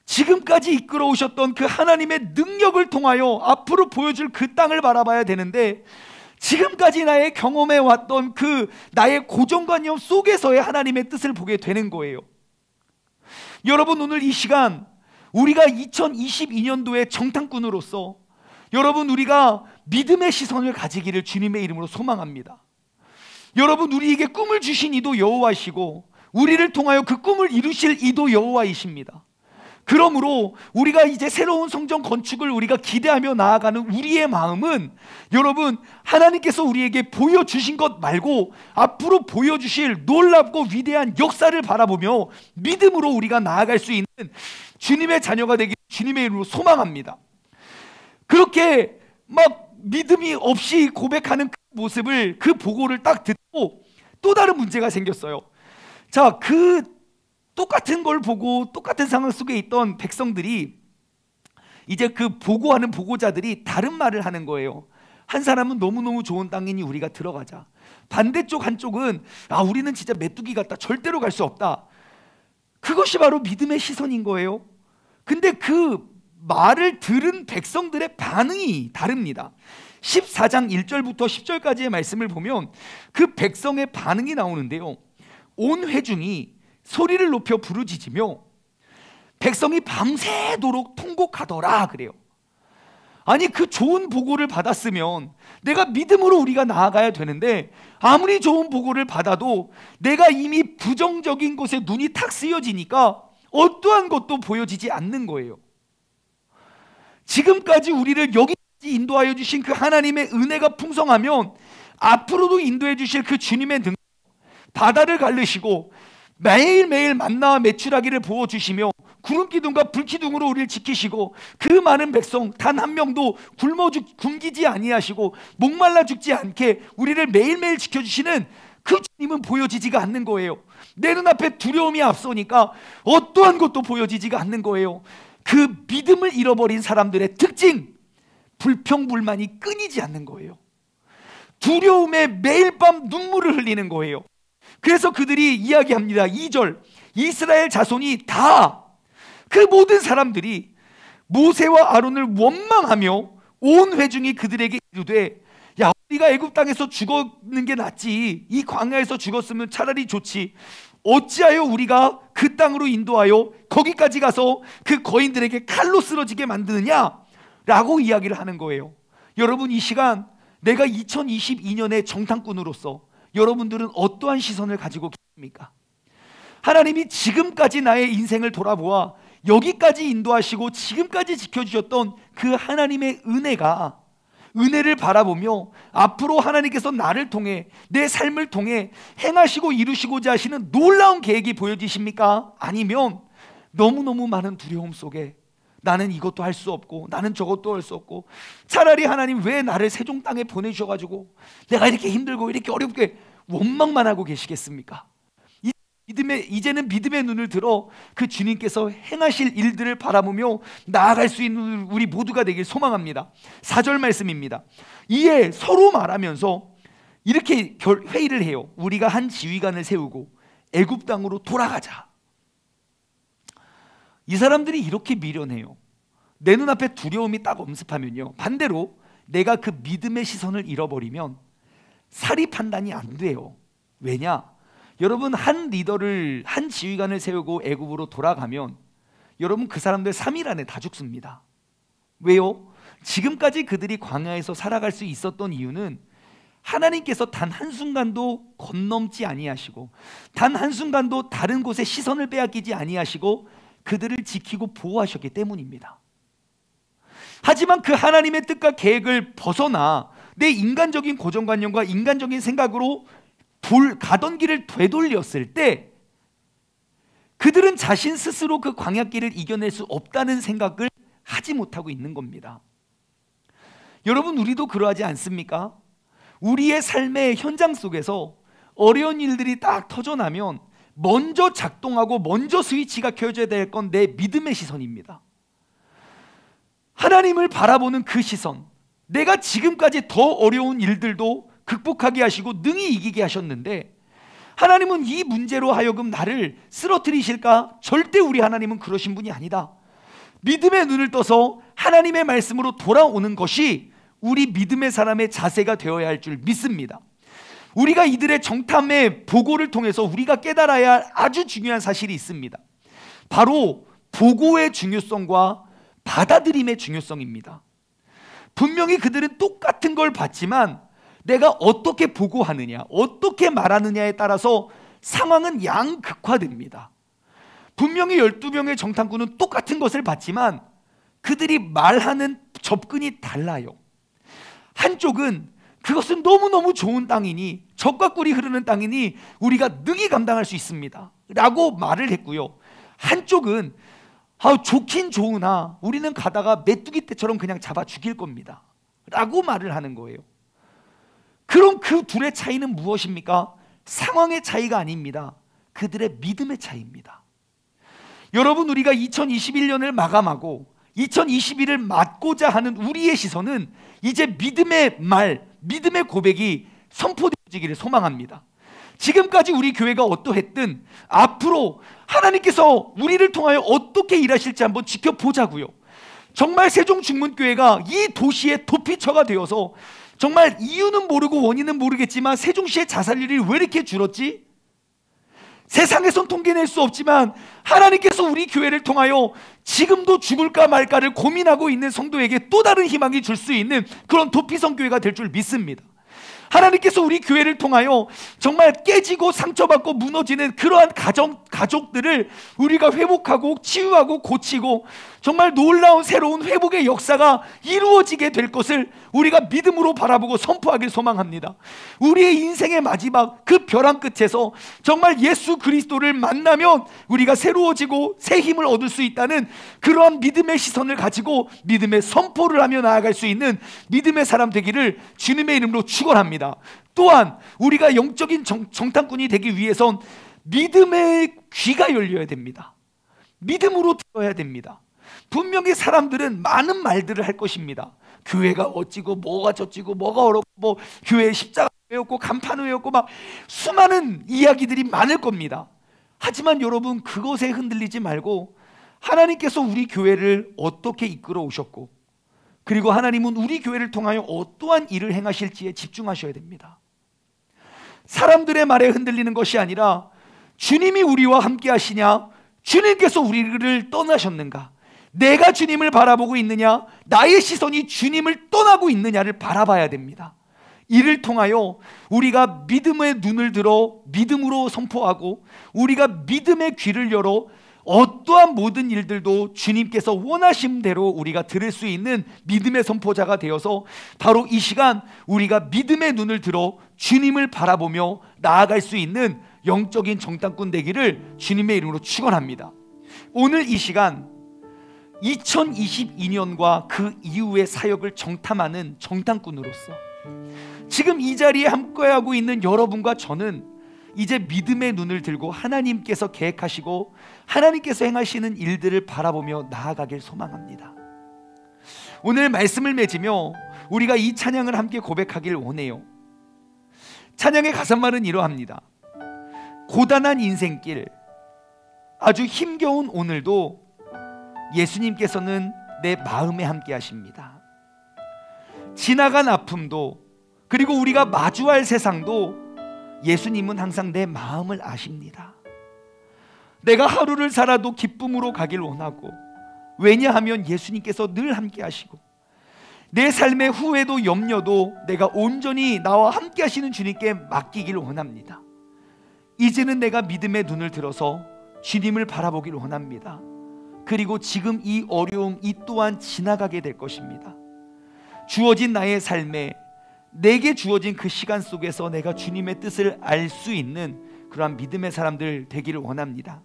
Speaker 1: 지금까지 이끌어 오셨던 그 하나님의 능력을 통하여 앞으로 보여줄 그 땅을 바라봐야 되는데, 지금까지 나의 경험해 왔던 그 나의 고정관념 속에서의 하나님의 뜻을 보게 되는 거예요. 여러분, 오늘 이 시간 우리가 2022년도의 정탐꾼으로서 여러분, 우리가 믿음의 시선을 가지기를 주님의 이름으로 소망합니다. 여러분, 우리에게 꿈을 주신 이도 여호와이시고 우리를 통하여 그 꿈을 이루실 이도 여호와이십니다. 그러므로 우리가 이제 새로운 성전 건축을 우리가 기대하며 나아가는 우리의 마음은, 여러분, 하나님께서 우리에게 보여주신 것 말고 앞으로 보여주실 놀랍고 위대한 역사를 바라보며 믿음으로 우리가 나아갈 수 있는 주님의 자녀가 되길 주님의 이름으로 소망합니다. 그렇게 막 믿음이 없이 고백하는 그 모습을, 그 보고를 딱 듣고 또 다른 문제가 생겼어요. 자, 그 똑같은 걸 보고 똑같은 상황 속에 있던 백성들이 이제 그 보고하는 보고자들이 다른 말을 하는 거예요. 한 사람은 너무너무 좋은 땅이니 우리가 들어가자. 반대쪽 한쪽은 우리는 진짜 메뚜기 같다, 절대로 갈 수 없다. 그것이 바로 믿음의 시선인 거예요. 근데 그 말을 들은 백성들의 반응이 다릅니다. 14장 1절부터 10절까지의 말씀을 보면 그 백성의 반응이 나오는데요, 온 회중이 소리를 높여 부르짖으며 백성이 밤새도록 통곡하더라 그래요. 아니, 그 좋은 보고를 받았으면 내가 믿음으로 우리가 나아가야 되는데, 아무리 좋은 보고를 받아도 내가 이미 부정적인 곳에 눈이 탁 쓰여지니까 어떠한 것도 보여지지 않는 거예요. 지금까지 우리를 여기까지 인도하여 주신 그 하나님의 은혜가 풍성하면 앞으로도 인도해 주실 그 주님의 능력, 바다를 갈르시고 매일매일 만나와 메추라기를 부어주시며 구름기둥과 불기둥으로 우리를 지키시고 그 많은 백성 단 한 명도 굶기지 아니하시고 목말라 죽지 않게 우리를 매일매일 지켜주시는 그 주님은 보여지지가 않는 거예요. 내 눈앞에 두려움이 앞서니까 어떠한 것도 보여지지가 않는 거예요. 그 믿음을 잃어버린 사람들의 특징, 불평불만이 끊이지 않는 거예요. 두려움에 매일 밤 눈물을 흘리는 거예요. 그래서 그들이 이야기합니다. 2절, 이스라엘 자손이 다, 그 모든 사람들이 모세와 아론을 원망하며 온 회중이 그들에게 이르되, 야, 우리가 애굽 땅에서 죽었는 게 낫지, 이 광야에서 죽었으면 차라리 좋지, 어찌하여 우리가 그 땅으로 인도하여 거기까지 가서 그 거인들에게 칼로 쓰러지게 만드느냐 라고 이야기를 하는 거예요. 여러분, 이 시간 내가 2022년의 정탐꾼으로서 여러분들은 어떠한 시선을 가지고 계십니까? 하나님이 지금까지 나의 인생을 돌아보아 여기까지 인도하시고 지금까지 지켜주셨던 그 하나님의 은혜를 바라보며 앞으로 하나님께서 나를 통해, 내 삶을 통해 행하시고 이루시고자 하시는 놀라운 계획이 보여지십니까? 아니면 너무너무 많은 두려움 속에 나는 이것도 할 수 없고 나는 저것도 할 수 없고, 차라리 하나님 왜 나를 세종 땅에 보내주셔가지고 내가 이렇게 힘들고 이렇게 어렵게 원망만 하고 계시겠습니까? 이제는 믿음의 눈을 들어 그 주님께서 행하실 일들을 바라보며 나아갈 수 있는 우리 모두가 되길 소망합니다. 4절 말씀입니다. 이에 서로 말하면서 이렇게 회의를 해요. 우리가 한 지휘관을 세우고 애굽 땅으로 돌아가자. 이 사람들이 이렇게 미련해요. 내 눈앞에 두려움이 딱 엄습하면요, 반대로 내가 그 믿음의 시선을 잃어버리면 사리 판단이 안 돼요. 왜냐? 여러분, 한 지휘관을 세우고 애굽으로 돌아가면 여러분, 그 사람들 3일 안에 다 죽습니다. 왜요? 지금까지 그들이 광야에서 살아갈 수 있었던 이유는 하나님께서 단 한순간도 건넘지 아니하시고 단 한순간도 다른 곳에 시선을 빼앗기지 아니하시고 그들을 지키고 보호하셨기 때문입니다. 하지만 그 하나님의 뜻과 계획을 벗어나 내 인간적인 고정관념과 인간적인 생각으로 가던 길을 되돌렸을 때 그들은 자신 스스로 그 광야길을 이겨낼 수 없다는 생각을 하지 못하고 있는 겁니다. 여러분, 우리도 그러하지 않습니까? 우리의 삶의 현장 속에서 어려운 일들이 딱 터져나면 먼저 작동하고 먼저 스위치가 켜져야 될 건 내 믿음의 시선입니다. 하나님을 바라보는 그 시선, 내가 지금까지 더 어려운 일들도 극복하게 하시고 능히 이기게 하셨는데 하나님은 이 문제로 하여금 나를 쓰러뜨리실까? 절대 우리 하나님은 그러신 분이 아니다. 믿음의 눈을 떠서 하나님의 말씀으로 돌아오는 것이 우리 믿음의 사람의 자세가 되어야 할 줄 믿습니다. 우리가 이들의 정탐의 보고를 통해서 우리가 깨달아야 할 아주 중요한 사실이 있습니다. 바로 보고의 중요성과 받아들임의 중요성입니다. 분명히 그들은 똑같은 걸 봤지만 내가 어떻게 보고하느냐, 어떻게 말하느냐에 따라서 상황은 양극화됩니다. 분명히 12명의 정탐꾼은 똑같은 것을 봤지만 그들이 말하는 접근이 달라요. 한쪽은 그것은 너무너무 좋은 땅이니, 젖과 꿀이 흐르는 땅이니 우리가 능히 감당할 수 있습니다 라고 말을 했고요, 한쪽은 좋긴 좋으나 우리는 가다가 메뚜기 떼처럼 그냥 잡아 죽일 겁니다 라고 말을 하는 거예요. 그럼 그 둘의 차이는 무엇입니까? 상황의 차이가 아닙니다. 그들의 믿음의 차이입니다. 여러분, 우리가 2021년을 마감하고 2022를 맞고자 하는 우리의 시선은 이제 믿음의 말, 믿음의 고백이 선포되어지기를 소망합니다. 지금까지 우리 교회가 어떠했든 앞으로 하나님께서 우리를 통하여 어떻게 일하실지 한번 지켜보자고요. 정말 세종중문교회가 이 도시의 도피처가 되어서 정말 이유는 모르고 원인은 모르겠지만 세종시의 자살률이 왜 이렇게 줄었지? 세상에선 통계낼 수 없지만 하나님께서 우리 교회를 통하여 지금도 죽을까 말까를 고민하고 있는 성도에게 또 다른 희망이 줄 수 있는 그런 도피성 교회가 될 줄 믿습니다. 하나님께서 우리 교회를 통하여 정말 깨지고 상처받고 무너지는 그러한 가족들을 우리가 회복하고 치유하고 고치고 정말 놀라운 새로운 회복의 역사가 이루어지게 될 것을 우리가 믿음으로 바라보고 선포하길 소망합니다. 우리의 인생의 마지막 그 벼랑 끝에서 정말 예수 그리스도를 만나면 우리가 새로워지고 새 힘을 얻을 수 있다는 그러한 믿음의 시선을 가지고 믿음의 선포를 하며 나아갈 수 있는 믿음의 사람 되기를 주님의 이름으로 축원합니다. 또한 우리가 영적인 정탐꾼이 되기 위해선 믿음의 귀가 열려야 됩니다. 믿음으로 들어야 됩니다. 분명히 사람들은 많은 말들을 할 것입니다. 교회가 어찌고 뭐가 저찌고 뭐가 어렵고 뭐 교회 십자가 외웠고 간판 외웠고 막 수많은 이야기들이 많을 겁니다. 하지만 여러분, 그것에 흔들리지 말고 하나님께서 우리 교회를 어떻게 이끌어 오셨고 그리고 하나님은 우리 교회를 통하여 어떠한 일을 행하실지에 집중하셔야 됩니다. 사람들의 말에 흔들리는 것이 아니라 주님이 우리와 함께 하시냐, 주님께서 우리를 떠나셨는가, 내가 주님을 바라보고 있느냐, 나의 시선이 주님을 떠나고 있느냐를 바라봐야 됩니다. 이를 통하여 우리가 믿음의 눈을 들어 믿음으로 선포하고 우리가 믿음의 귀를 열어 어떠한 모든 일들도 주님께서 원하신 대로 우리가 들을 수 있는 믿음의 선포자가 되어서 바로 이 시간 우리가 믿음의 눈을 들어 주님을 바라보며 나아갈 수 있는 영적인 정탐꾼 되기를 주님의 이름으로 축원합니다. 오늘 이 시간 2022년과 그 이후의 사역을 정탐하는 정탐꾼으로서 지금 이 자리에 함께하고 있는 여러분과 저는 이제 믿음의 눈을 들고 하나님께서 계획하시고 하나님께서 행하시는 일들을 바라보며 나아가길 소망합니다. 오늘 말씀을 맺으며 우리가 이 찬양을 함께 고백하길 원해요. 찬양의 가사말은 이러합니다. 고단한 인생길, 아주 힘겨운 오늘도 예수님께서는 내 마음에 함께 하십니다. 지나간 아픔도 그리고 우리가 마주할 세상도 예수님은 항상 내 마음을 아십니다. 내가 하루를 살아도 기쁨으로 가길 원하고, 왜냐하면 예수님께서 늘 함께 하시고 내 삶의 후회도 염려도 내가 온전히 나와 함께 하시는 주님께 맡기길 원합니다. 이제는 내가 믿음의 눈을 들어서 주님을 바라보길 원합니다. 그리고 지금 이 어려움 이 또한 지나가게 될 것입니다. 주어진 나의 삶에 내게 주어진 그 시간 속에서 내가 주님의 뜻을 알 수 있는 그러한 믿음의 사람들 되기를 원합니다.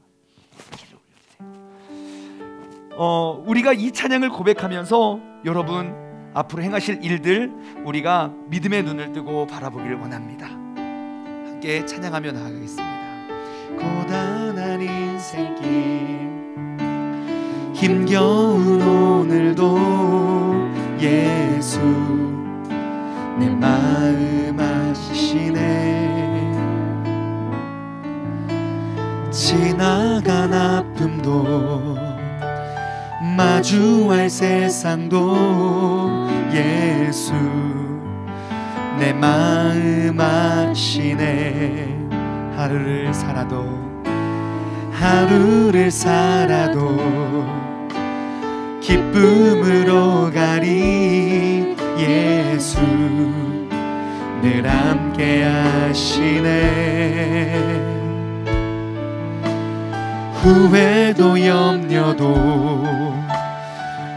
Speaker 1: 우리가 이 찬양을 고백하면서 여러분 앞으로 행하실 일들 우리가 믿음의 눈을 뜨고 바라보기를 원합니다. 함께 찬양하며 나아가겠습니다. 고단한 인생길, 힘겨운 오늘도 예수 내 마음 아시네. 지나간 아픔도 마주
Speaker 2: 세상도 예수 내 마음 아시네. 하루를 살아도 기쁨으로 가리. 예수 늘 함께 하시네. 후회도 염려도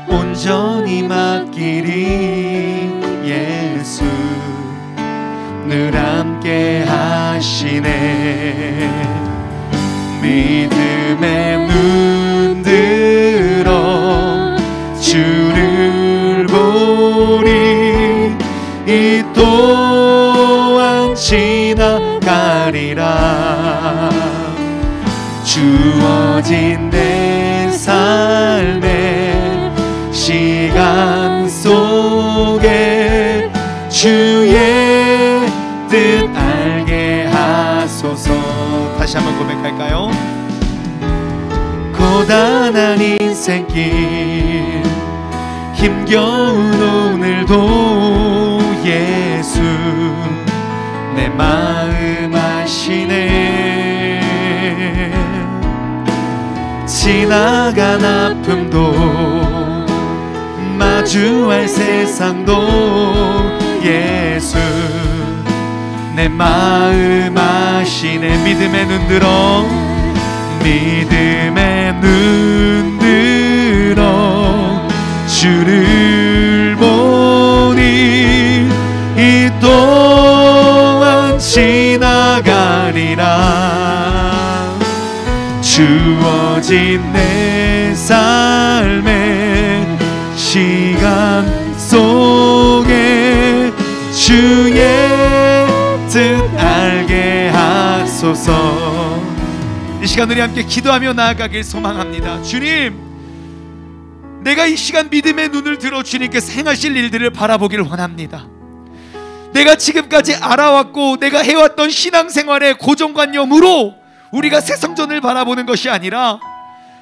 Speaker 2: 온전히 맡기리. 예수 늘 함께 하시네. 믿음의 눈 들어 주를 보리. 이 또한 지나가리라. 주어진 내 삶의 시간 속에 주의 뜻 알게 하소서. 다시 한번 고백할까요? 고단한 인생길 힘겨운 오늘도 예수 내 마음 아시네. 지나간 아픔도 마주할 세상도 예수 내 마음 아시네. 믿음의 눈 들어 주를 보니 이 또한 지나가리라. 주어진 내 삶의 시간 속에 주의 뜻 알게 하소서. 이 시간 우리 함께 기도하며 나아가길 소망합니다. 주님, 내가 이 시간 믿음의 눈을 들어 주님께서 행하실 일들을 바라보기를 원합니다. 내가 지금까지 알아왔고 내가 해왔던 신앙생활의 고정관념으로 우리가 새성전을 바라보는 것이 아니라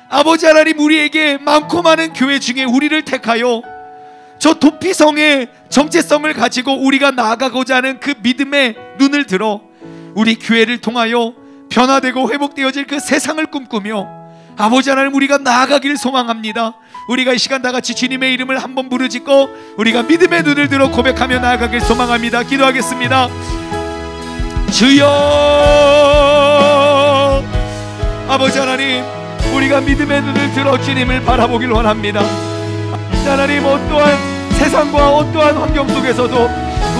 Speaker 2: 아버지 하나님, 우리에게 많고 많은 교회 중에 우리를 택하여 저 도피성의 정체성을 가지고 우리가 나아가고자 하는 그 믿음의 눈을 들어 우리 교회를 통하여 변화되고 회복되어질 그 세상을 꿈꾸며 아버지 하나님, 우리가 나아가기를 소망합니다. 우리가 이 시간 다같이 주님의 이름을 한번 부르짖고 우리가 믿음의 눈을 들어 고백하며 나아가길 소망합니다. 기도하겠습니다. 주여, 아버지 하나님, 우리가 믿음의 눈을 들어 주님을 바라보길 원합니다. 하나님, 어떠한 세상과 어떠한 환경 속에서도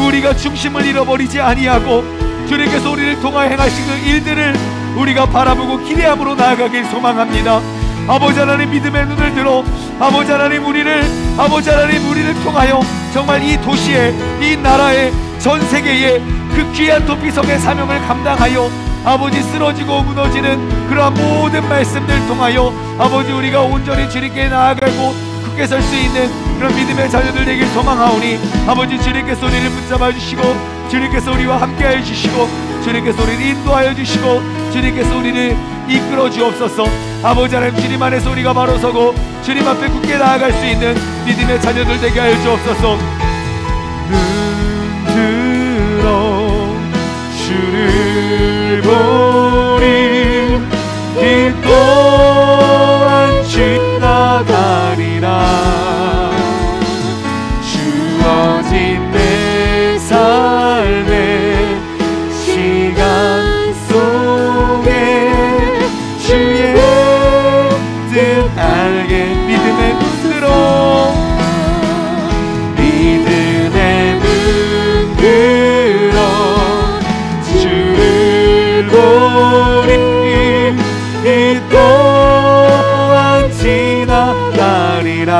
Speaker 2: 우리가 중심을 잃어버리지 아니하고 주님께서 우리를 통하여 행하신 그 일들을 우리가 바라보고 기대함으로 나아가길 소망합니다. 아버지 하나님, 믿음의 눈을 들어 아버지 하나님, 우리를 통하여 정말 이 도시에, 이 나라에, 전 세계에 그 귀한 도피성의 사명을 감당하여 아버지 쓰러지고 무너지는 그러한 모든 말씀들 통하여 아버지 우리가 온전히 주님께 나아가고 굳게 설 수 있는 그런 믿음의 자녀들 되길 소망하오니 아버지, 주님께서 우리를 붙잡아 주시고 주님께서 우리와 함께하여 주시고 주님께서 우리를 인도하여 주시고 주님께서 우리를 이끌어 주옵소서. 아버지 하나님, 주님 안에서 우리가 바로 서고 주님 앞에 굳게 나아갈 수 있는 믿음의 자녀들 되게 하여 주옵소서. 눈 들어 주를 보리. 이 또한 지나가리라. 주어진 내 삶의 시간 속에 주의 뜻 알게. 믿음의 눈 들어 주를 보리. 이 또한 지나가리라.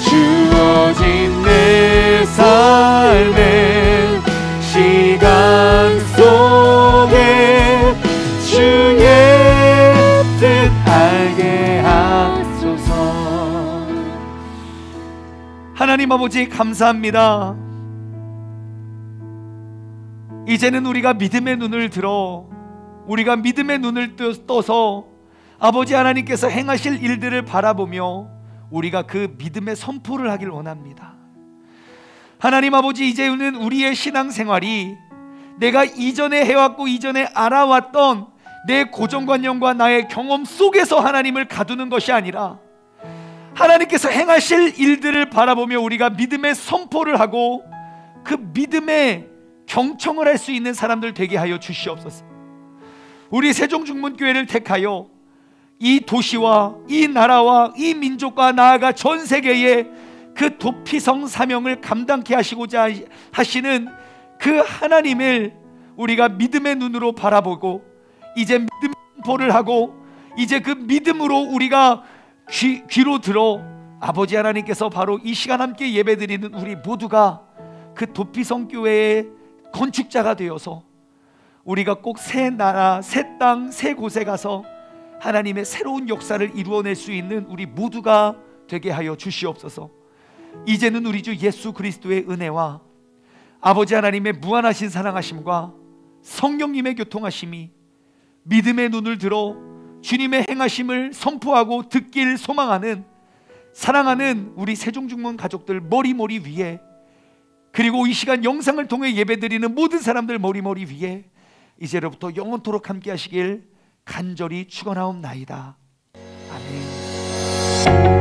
Speaker 2: 주어진 내 삶의 시간 속에 주의 뜻 알게 하소서.
Speaker 1: 하나님 아버지, 감사합니다. 이제는 우리가 믿음의 눈을 들어 우리가 믿음의 눈을 떠서 아버지 하나님께서 행하실 일들을 바라보며 우리가 그 믿음의 선포를 하길 원합니다. 하나님 아버지, 이제는 우리의 신앙생활이 내가 이전에 해왔고 이전에 알아왔던 내 고정관념과 나의 경험 속에서 하나님을 가두는 것이 아니라 하나님께서 행하실 일들을 바라보며 우리가 믿음의 선포를 하고 그 믿음의 경청을 할 수 있는 사람들 되게 하여 주시옵소서. 우리 세종중문교회를 택하여 이 도시와 이 나라와 이 민족과 나아가 전 세계의 그 도피성 사명을 감당케 하시고자 하시는 그 하나님을 우리가 믿음의 눈으로 바라보고 이제 믿음의 선포를 하고 이제 그 믿음으로 우리가 귀로 들어 아버지 하나님께서 바로 이 시간 함께 예배드리는 우리 모두가 그 도피성 교회의 건축자가 되어서 우리가 꼭 새 나라, 새 땅, 새 곳에 가서 하나님의 새로운 역사를 이루어낼 수 있는 우리 모두가 되게 하여 주시옵소서. 이제는 우리 주 예수 그리스도의 은혜와 아버지 하나님의 무한하신 사랑하심과 성령님의 교통하심이 믿음의 눈을 들어 주님의 행하심을 선포하고 듣길 소망하는 사랑하는 우리 세종중문 가족들 머리머리 위에, 그리고 이 시간 영상을 통해 예배드리는 모든 사람들 머리머리 위에 이제로부터 영원토록 함께 하시길 간절히 축원하옵나이다. 아멘.